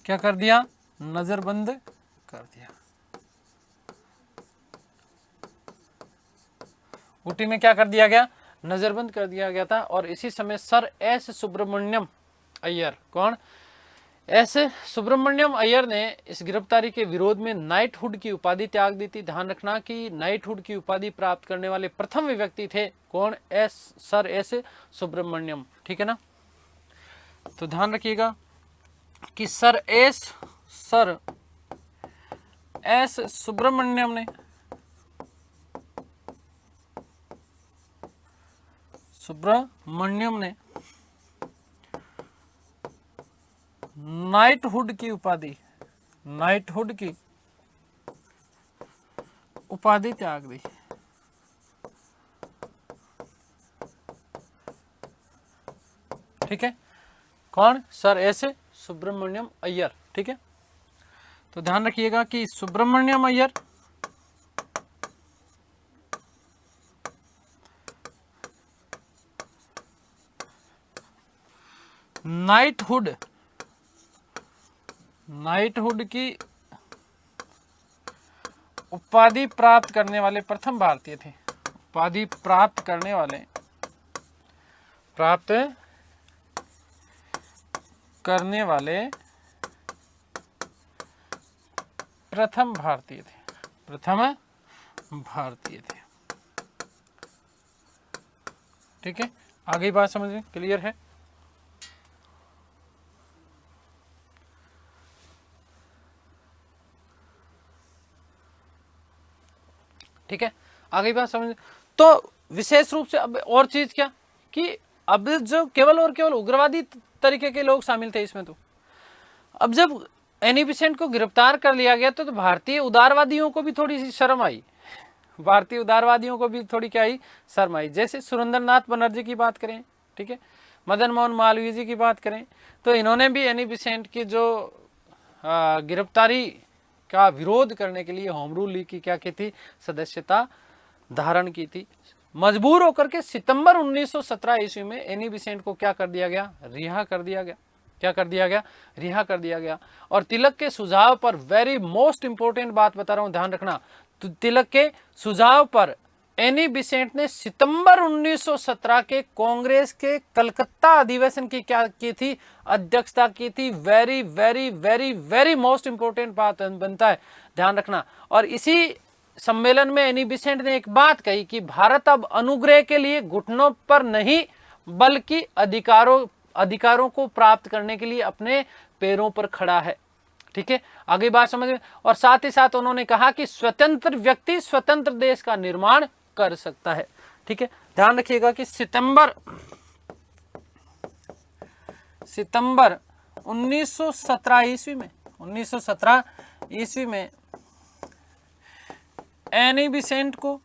S1: क्या कर दिया? नजरबंद कर दिया। ऊटी में क्या कर दिया गया? नजरबंद कर दिया गया था। और इसी समय सर एस सुब्रमण्यम अय्यर, कौन? एस सुब्रमण्यम अय्यर ने इस गिरफ्तारी के विरोध में नाइटहुड की उपाधि त्याग दी थी। ध्यान रखना कि नाइटहुड की उपाधि प्राप्त करने वाले प्रथम व्यक्ति थे कौन? Sir S Subramaniam. ठीक है ना, तो ध्यान रखिएगा कि सर एस सुब्रमण्यम ने नाइटहुड की उपाधि त्याग दी। ठीक है, कौन? Sir S Subramaniam Iyer. ठीक है, तो ध्यान रखिएगा कि सुब्रमण्यम अय्यर नाइटहुड की उपाधि प्राप्त करने वाले प्रथम भारतीय थे। उपाधि प्राप्त करने वाले प्राप्त करने वाले प्रथम भारतीय थे, प्रथम भारतीय थे। ठीक है, आगे बात समझ में क्लियर है। ठीक है, आगे बात समझ। तो विशेष रूप से अब और चीज क्या कि अब जो केवल और केवल उग्रवादी तरीके के लोग शामिल थे इसमें, तो अब जब एनी बेसेंट को गिरफ्तार कर लिया गया तो भारतीय उदारवादियों को भी थोड़ी सी शर्म आई, भारतीय उदारवादियों को भी थोड़ी क्या आई, शर्म आई। जैसे सुरेंद्रनाथ बनर्जी की बात करें, ठीक है, मदन मोहन मालवीय जी की बात करें, तो इन्होंने भी एनी बेसेंट की जो गिरफ्तारी का विरोध करने के लिए होम रूल लीग की क्या की थी, सदस्यता धारण की थी। मजबूर होकर के सितंबर 1917 ईस्वी में एनी बेसेंट को क्या कर दिया गया, रिहा कर दिया गया। क्या कर दिया गया, रिहा कर दिया गया। और तिलक के सुझाव पर, वेरी मोस्ट इंपोर्टेंट बात बता रहा हूं, ध्यान रखना, तो तिलक के सुझाव पर एनी बेसेंट ने सितंबर 1917 के कांग्रेस के कलकत्ता अधिवेशन की क्या की थी, अध्यक्षता की थी। Very very very very most important बात बनता है, ध्यान रखना। और इसी सम्मेलन में एनी बेसेंट ने एक बात कही कि भारत अब अनुग्रह के लिए घुटनों पर नहीं बल्कि अधिकारों को प्राप्त करने के लिए अपने पैरों पर खड़ा है। ठीक है, आगे बात समझ में। और साथ ही साथ उन्होंने कहा कि स्वतंत्र व्यक्ति स्वतंत्र देश का निर्माण कर सकता है। ठीक है, ध्यान रखिएगा कि सितंबर 1917 ईस्वी में एनी बेसेंट को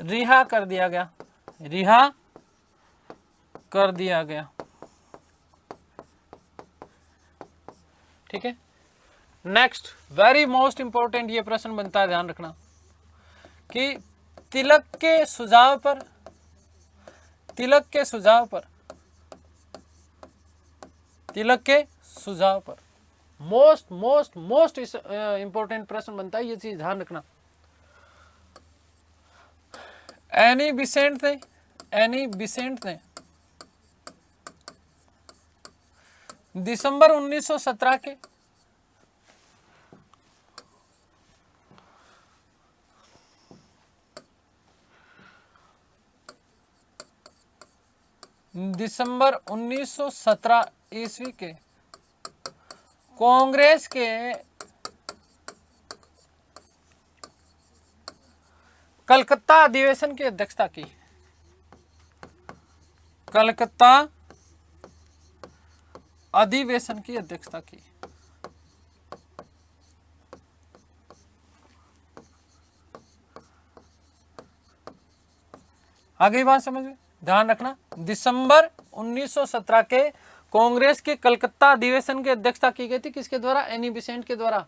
S1: रिहा कर दिया गया, ठीक है। नेक्स्ट वेरी मोस्ट इंपॉर्टेंट ये प्रश्न बनता है, ध्यान रखना कि तिलक के सुझाव पर मोस्ट इंपॉर्टेंट प्रश्न बनता है, ये चीज ध्यान रखना। एनी बेसेंट ने दिसंबर 1917 के दिसंबर 1917 ईस्वी के कांग्रेस के कलकत्ता अधिवेशन की अध्यक्षता की। कलकत्ता अधिवेशन की अध्यक्षता की। आगे बात समझ में, ध्यान रखना, दिसंबर 1917 के कांग्रेस के कलकत्ता अधिवेशन की अध्यक्षता की गई थी, किसके द्वारा, एनी बेसेंट के द्वारा।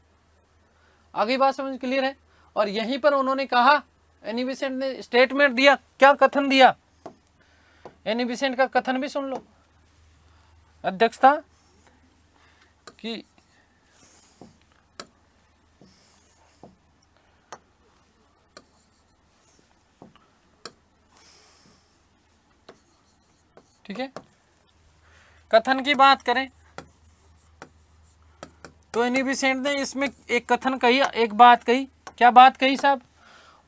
S1: आगे बात समझ क्लियर है। और यहीं पर उन्होंने कहा, एनी बेसेंट ने स्टेटमेंट दिया, क्या कथन दिया, एनी बेसेंट का कथन भी सुन लो। अध्यक्षता की ठीक है, कथन की बात करें तो एनी बेसेंट ने इसमें एक कथन कही, एक बात कही। क्या बात कही साहब,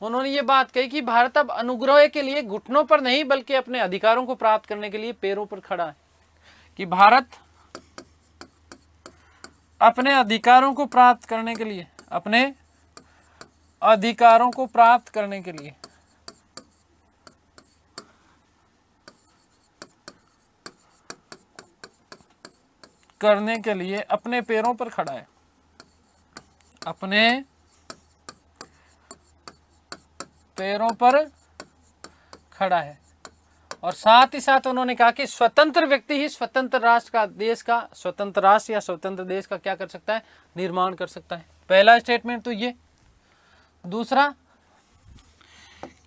S1: उन्होंने ये बात कही कि भारत अब अनुग्रह के लिए घुटनों पर नहीं बल्कि अपने अधिकारों को प्राप्त करने के लिए पैरों पर खड़ा है। कि भारत अपने अधिकारों को प्राप्त करने के लिए, अपने अधिकारों को प्राप्त करने के लिए अपने पैरों पर खड़ा है, अपने पैरों पर खड़ा है। और साथ ही साथ उन्होंने कहा कि स्वतंत्र व्यक्ति ही स्वतंत्र राष्ट्र या स्वतंत्र देश का क्या कर सकता है, निर्माण कर सकता है। पहला स्टेटमेंट तो ये। दूसरा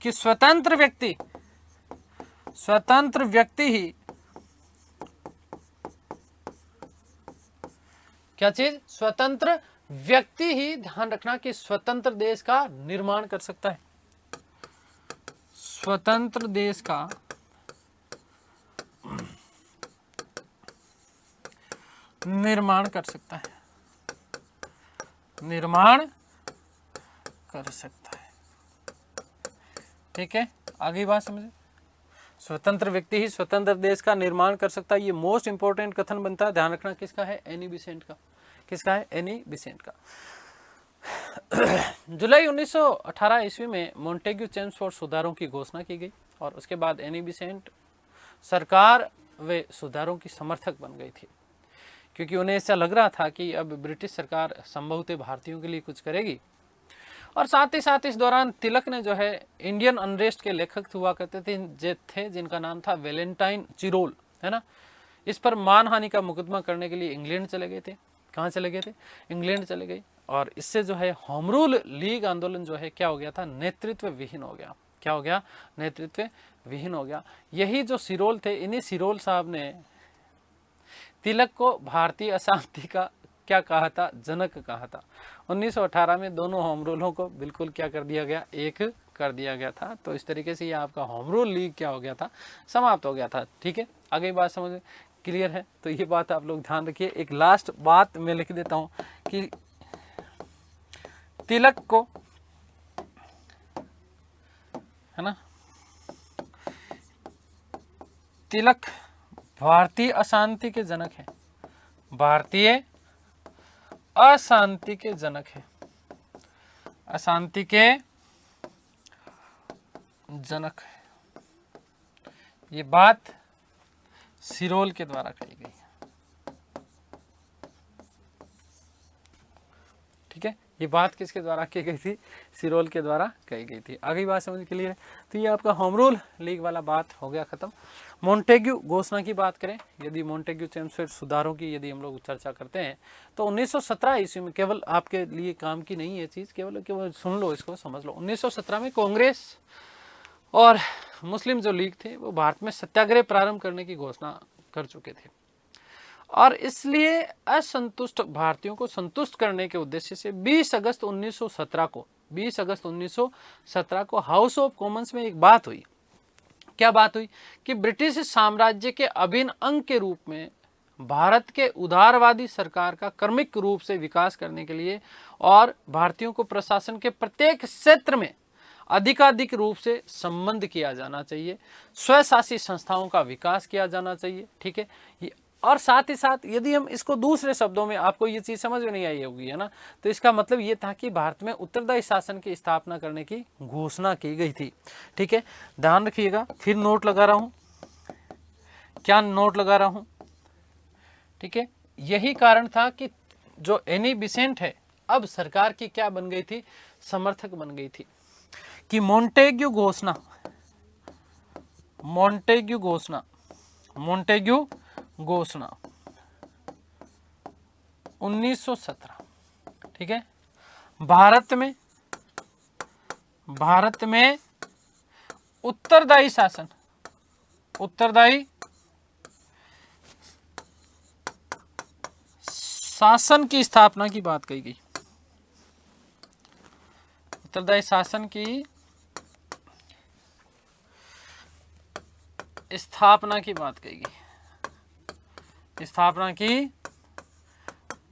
S1: कि स्वतंत्र व्यक्ति ही क्या चीज, स्वतंत्र व्यक्ति ही, ध्यान रखना, कि स्वतंत्र देश का निर्माण कर सकता है। स्वतंत्र देश का निर्माण कर सकता है, निर्माण कर सकता है। ठीक है, आगे बात समझे। स्वतंत्र व्यक्ति ही स्वतंत्र देश का निर्माण कर सकता है, ये मोस्ट इंपॉर्टेंट कथन बनता है, ध्यान रखना। किसका है? एनी बेसेंट का। किसका है? एनी बेसेंट का। जुलाई 1918 ईस्वी में मॉन्टेग्यू चेम्सफोर्ड सुधारों की घोषणा की गई और उसके बाद एनी बेसेंट सरकार वे सुधारों की समर्थक बन गई थी, क्योंकि उन्हें ऐसा लग रहा था कि अब ब्रिटिश सरकार संभवतः भारतीयों के लिए कुछ करेगी। और साथ ही साथ इस दौरान तिलक ने जो है इंडियन अनरेस्ट के लेखक हुआ करते थे जिनका नाम था वैलेंटाइन चिरोल, है ना। इस पर मानहानि का मुकदमा करने के लिए इंग्लैंड चले गए थे। कहाँ चले गए थे? इंग्लैंड चले गए। और इससे जो है होम रूल लीग आंदोलन जो है क्या हो गया था? नेतृत्व विहीन हो गया। क्या हो गया? नेतृत्व विहीन हो गया। यही जो सिरोल थे, इन्हीं सिरोल साहब ने तिलक को भारतीय अशांति का क्या कहा था? जनक कहा था। 1918 में दोनों होम रूलों को बिल्कुल क्या कर दिया गया? एक कर दिया गया था। तो इस तरीके से ये आपका होम रूल लीग क्या हो गया था? समाप्त हो गया था। ठीक है, आगे बात समझ क्लियर है? तो ये बात आप लोग ध्यान रखिए। एक लास्ट बात मैं लिख देता हूं कि तिलक को, है ना, तिलक भारतीय अशांति के जनक है, भारतीय अशांति के जनक है, अशांति के जनक है। ये बात सिरोल के द्वारा कही गई है। ठीक है, ये बात किसके द्वारा की गई थी? सिरोल के द्वारा कही गई थी। आगे बात समझ के लिए, तो ये आपका होम रूल लीग वाला बात हो गया खत्म। मॉन्टेग्यू घोषणा की बात करें, यदि मॉन्टेग्यू चेम्सफोर्ड सुधारों की यदि हम लोग चर्चा करते हैं तो 1917 ईस्वी में, केवल आपके लिए काम की नहीं है चीज़, केवल सुन लो, इसको समझ लो। 1917 में कांग्रेस और मुस्लिम जो लीग थे वो भारत में सत्याग्रह प्रारंभ करने की घोषणा कर चुके थे और इसलिए असंतुष्ट भारतीयों को संतुष्ट करने के उद्देश्य से 20 अगस्त 1917 को हाउस ऑफ कॉमन्स में एक बात हुई। क्या बात हुई? कि ब्रिटिश साम्राज्य के अभिन्न अंग के रूप में भारत के उदारवादी सरकार का क्रमिक रूप से विकास करने के लिए और भारतीयों को प्रशासन के प्रत्येक क्षेत्र में अधिकाधिक रूप से संबंध किया जाना चाहिए, स्वशासी संस्थाओं का विकास किया जाना चाहिए। ठीक है, और साथ ही साथ यदि हम इसको दूसरे शब्दों में, आपको ये चीज़ समझ में नहीं आई होगी, है ना, तो इसका मतलब ये था कि भारत में उत्तरदायी शासन की स्थापना करने की घोषणा की गई थी। ठीक है, ध्यान रखिएगा। फिर नोट लगा रहा हूँ, क्या नोट लगा रहा हूँ? ठीक है, यही कारण था कि जो एनी बेसेंट है अब सरकार की क्या बन गई थी? समर्थक बन गई थी। कि मॉन्टेग्यू घोषणा 1917, ठीक है, भारत में उत्तरदायी शासन की स्थापना की बात कही गई। उत्तरदायी शासन की स्थापना की बात कही गई, स्थापना की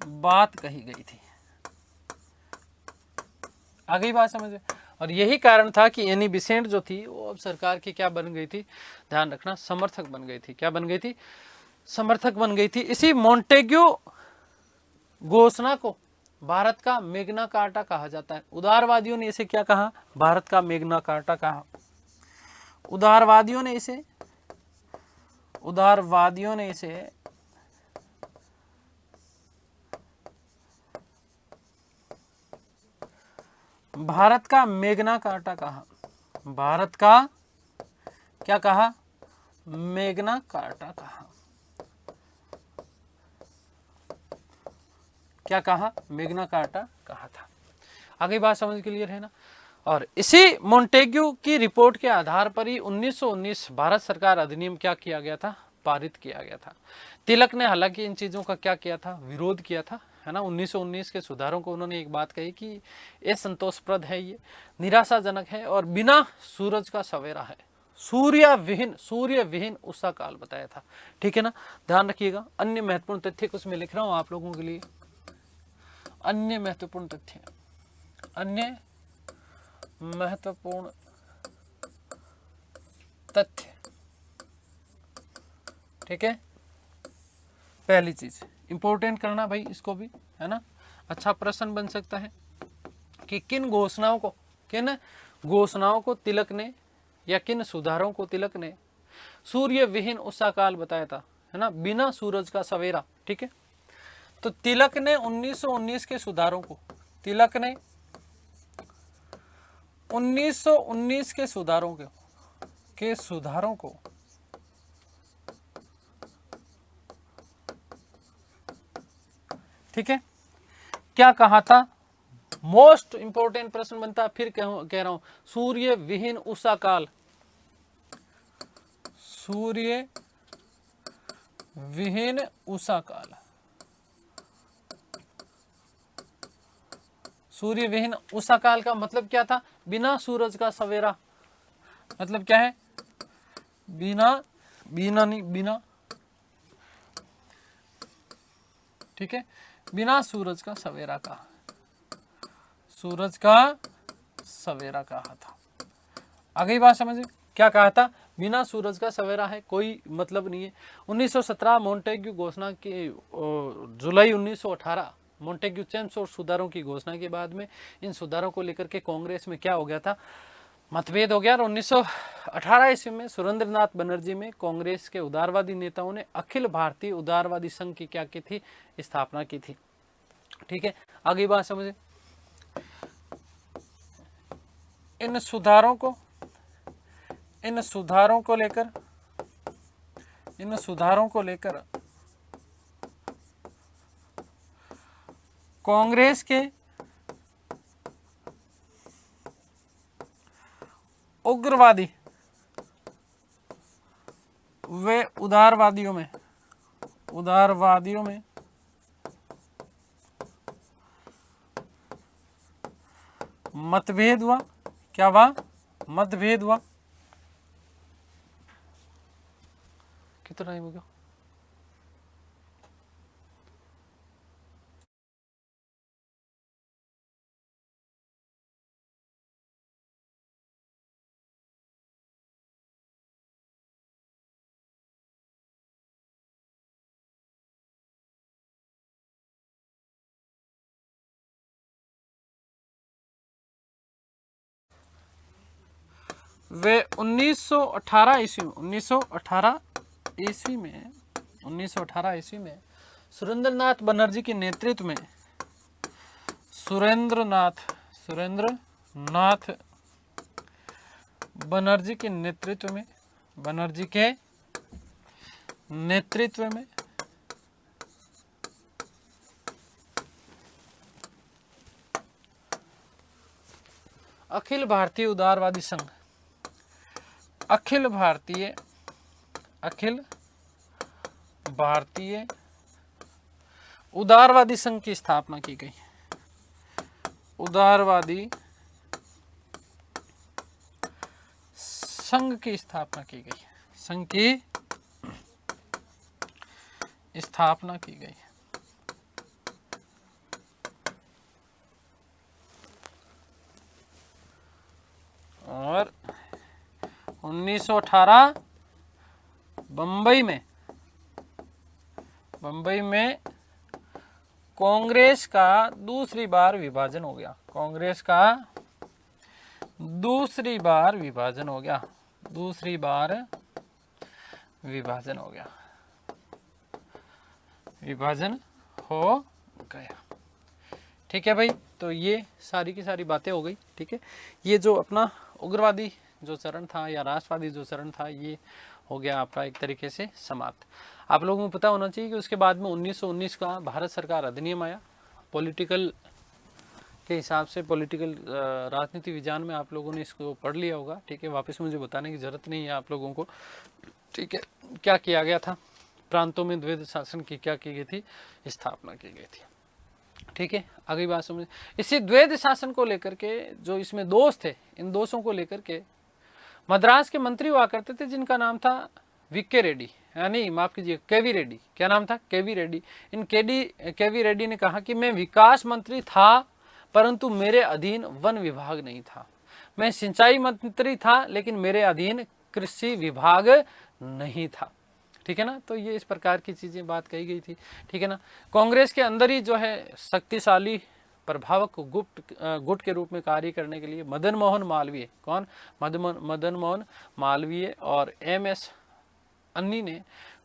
S1: बात कही गई थी। आगे बात समझे। और यही कारण था कि एनी बेसेंट जो थी वो अब सरकार की क्या बन गई थी? ध्यान रखना, समर्थक बन गई थी। क्या बन गई थी? समर्थक बन गई थी। इसी मॉन्टेग्यू घोषणा को भारत का मेग्ना कार्टा कहा जाता है। उदारवादियों ने इसे क्या कहा? भारत का मेग्ना कार्टा कहा। उदारवादियों ने इसे भारत का मेग्ना कार्टा कहा। भारत का क्या कहा? मेग्ना कार्टा कहा। क्या कहा? मेग्ना कार्टा कहा था। आगे बात समझ क्लियर है ना। और इसी मॉन्टेग्यू की रिपोर्ट के आधार पर ही 1919 भारत सरकार अधिनियम क्या किया गया था? पारित किया गया था। तिलक ने हालांकि इन चीजों का क्या किया था? विरोध किया था, है ना, 1919 के सुधारों को उन्होंने एक बात कही कि ये संतोषप्रद है, ये निराशाजनक है और बिना सूरज का सवेरा है, सूर्य विहीन उषा काल बताया था। ठीक है ना, ध्यान रखिएगा। अन्य महत्वपूर्ण तथ्य कुछ मैं लिख रहा हूं आप लोगों के लिए, अन्य महत्वपूर्ण तथ्य, अन्य महत्वपूर्ण तथ्य। ठीक है, पहली चीज इंपॉर्टेंट करना भाई इसको भी, है ना। अच्छा प्रश्न बन सकता है कि किन घोषणाओं को तिलक ने या किन सुधारों को तिलक ने सूर्य विहीन उषा काल बताया था, है ना, बिना सूरज का सवेरा। ठीक है, तो तिलक ने 1919 के सुधारों को, तिलक ने 1919 के सुधारों को ठीक है, क्या कहा था? मोस्ट इंपोर्टेंट प्रश्न बनता है, फिर कह रहा हूं, सूर्य विहीन उषा काल, सूर्य विहीन उषा काल, सूर्य विहीन उषा काल का मतलब क्या था? बिना सूरज का सवेरा, मतलब क्या है? बिना, ठीक है, बिना सूरज का सवेरा का, सूरज का सवेरा कहा था। आगे बात समझे, क्या कहा था? बिना सूरज का सवेरा है, कोई मतलब नहीं है। 1917 मोंटेग्यू घोषणा की, जुलाई 1918 मोंटेग्यू चेम्स और सुधारों की घोषणा के बाद में इन सुधारों को लेकर के कांग्रेस में क्या हो गया था? मतभेद हो गया। और 1918 ईस्वी में सुरेंद्रनाथ बनर्जी में कांग्रेस के उदारवादी नेताओं ने अखिल भारतीय उदारवादी संघ की क्या की थी? स्थापना की थी। ठीक है, आगे बात समझे। इन सुधारों को लेकर कांग्रेस के उग्रवादी वे उदारवादियों में मतभेद हुआ। क्या हुआ? मतभेद हुआ। कितना टाइम हो गया? वे 1918 ईस्वी में सुरेंद्रनाथ बनर्जी के नेतृत्व में सुरेंद्रनाथ बनर्जी के नेतृत्व में अखिल भारतीय उदारवादी संघ, अखिल भारतीय उदारवादी संघ की स्थापना की गई। उदारवादी संघ की स्थापना की गई। संघ की स्थापना की गई। और 1918 बंबई में कांग्रेस का दूसरी बार विभाजन हो गया। कांग्रेस का दूसरी बार विभाजन हो गया। विभाजन हो गया। ठीक है भाई, तो ये सारी की सारी बातें हो गई। ठीक है, ये जो अपना उग्रवादी जो चरण था या राष्ट्रवादी जो चरण था, ये हो गया आपका एक तरीके से समाप्त। आप लोगों को पता होना चाहिए कि उसके बाद में 1919 का भारत सरकार अधिनियम आया। पॉलिटिकल के हिसाब से, पॉलिटिकल राजनीति विज्ञान में आप लोगों ने इसको पढ़ लिया होगा। ठीक है, वापस मुझे बताने की जरूरत नहीं है आप लोगों को। ठीक है, क्या किया गया था? प्रांतों में द्वैध शासन की क्या की गई थी? स्थापना की गई थी। ठीक है, अगली बात समझ। इसी द्वैध शासन को लेकर के जो इसमें दोष थे, इन दोषों को लेकर के मद्रास के मंत्री हुआ करते थे जिनका नाम था वीके रेड्डी, यानी माफ कीजिए केवी रेड्डी। क्या नाम था? केवी रेड्डी। इन केवी रेड्डी ने कहा कि मैं विकास मंत्री था परंतु मेरे अधीन वन विभाग नहीं था। मैं सिंचाई मंत्री था लेकिन मेरे अधीन कृषि विभाग नहीं था। ठीक है ना, तो ये इस प्रकार की चीजें बात कही गई थी। ठीक है ना, कांग्रेस के अंदर ही जो है शक्तिशाली प्रभावक गुट के रूप में कार्य करने के लिए मदन मोहन मालवीय, कौन? मदन मोहन मालवीय और एमएस अन्नी ने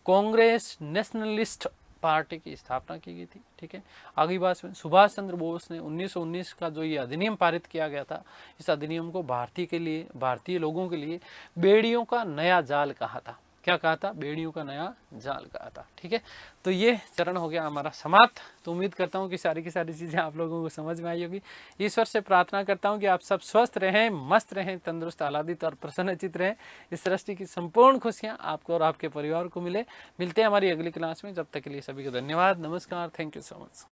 S1: कांग्रेस नेशनलिस्ट पार्टी की स्थापना की गई थी। ठीक है, अगली बात में सुभाष चंद्र बोस ने 1919 का जो ये अधिनियम पारित किया गया था, इस अधिनियम को भारतीय लोगों के लिए बेड़ियों का नया जाल कहा था। क्या कहा था? बेड़ियों का नया जाल कहा था। ठीक है, तो ये चरण हो गया हमारा समाप्त। तो उम्मीद करता हूँ कि सारी की सारी चीज़ें आप लोगों को समझ में आई होगी। ईश्वर से प्रार्थना करता हूँ कि आप सब स्वस्थ रहें, मस्त रहें, तंदुरुस्त, आह्लादित और प्रसन्नचित रहें। इस सृष्टि की संपूर्ण खुशियाँ आपको और आपके परिवार को मिलते हैं हमारी अगली क्लास में। जब तक के लिए सभी को धन्यवाद, नमस्कार, थैंक यू सो मच।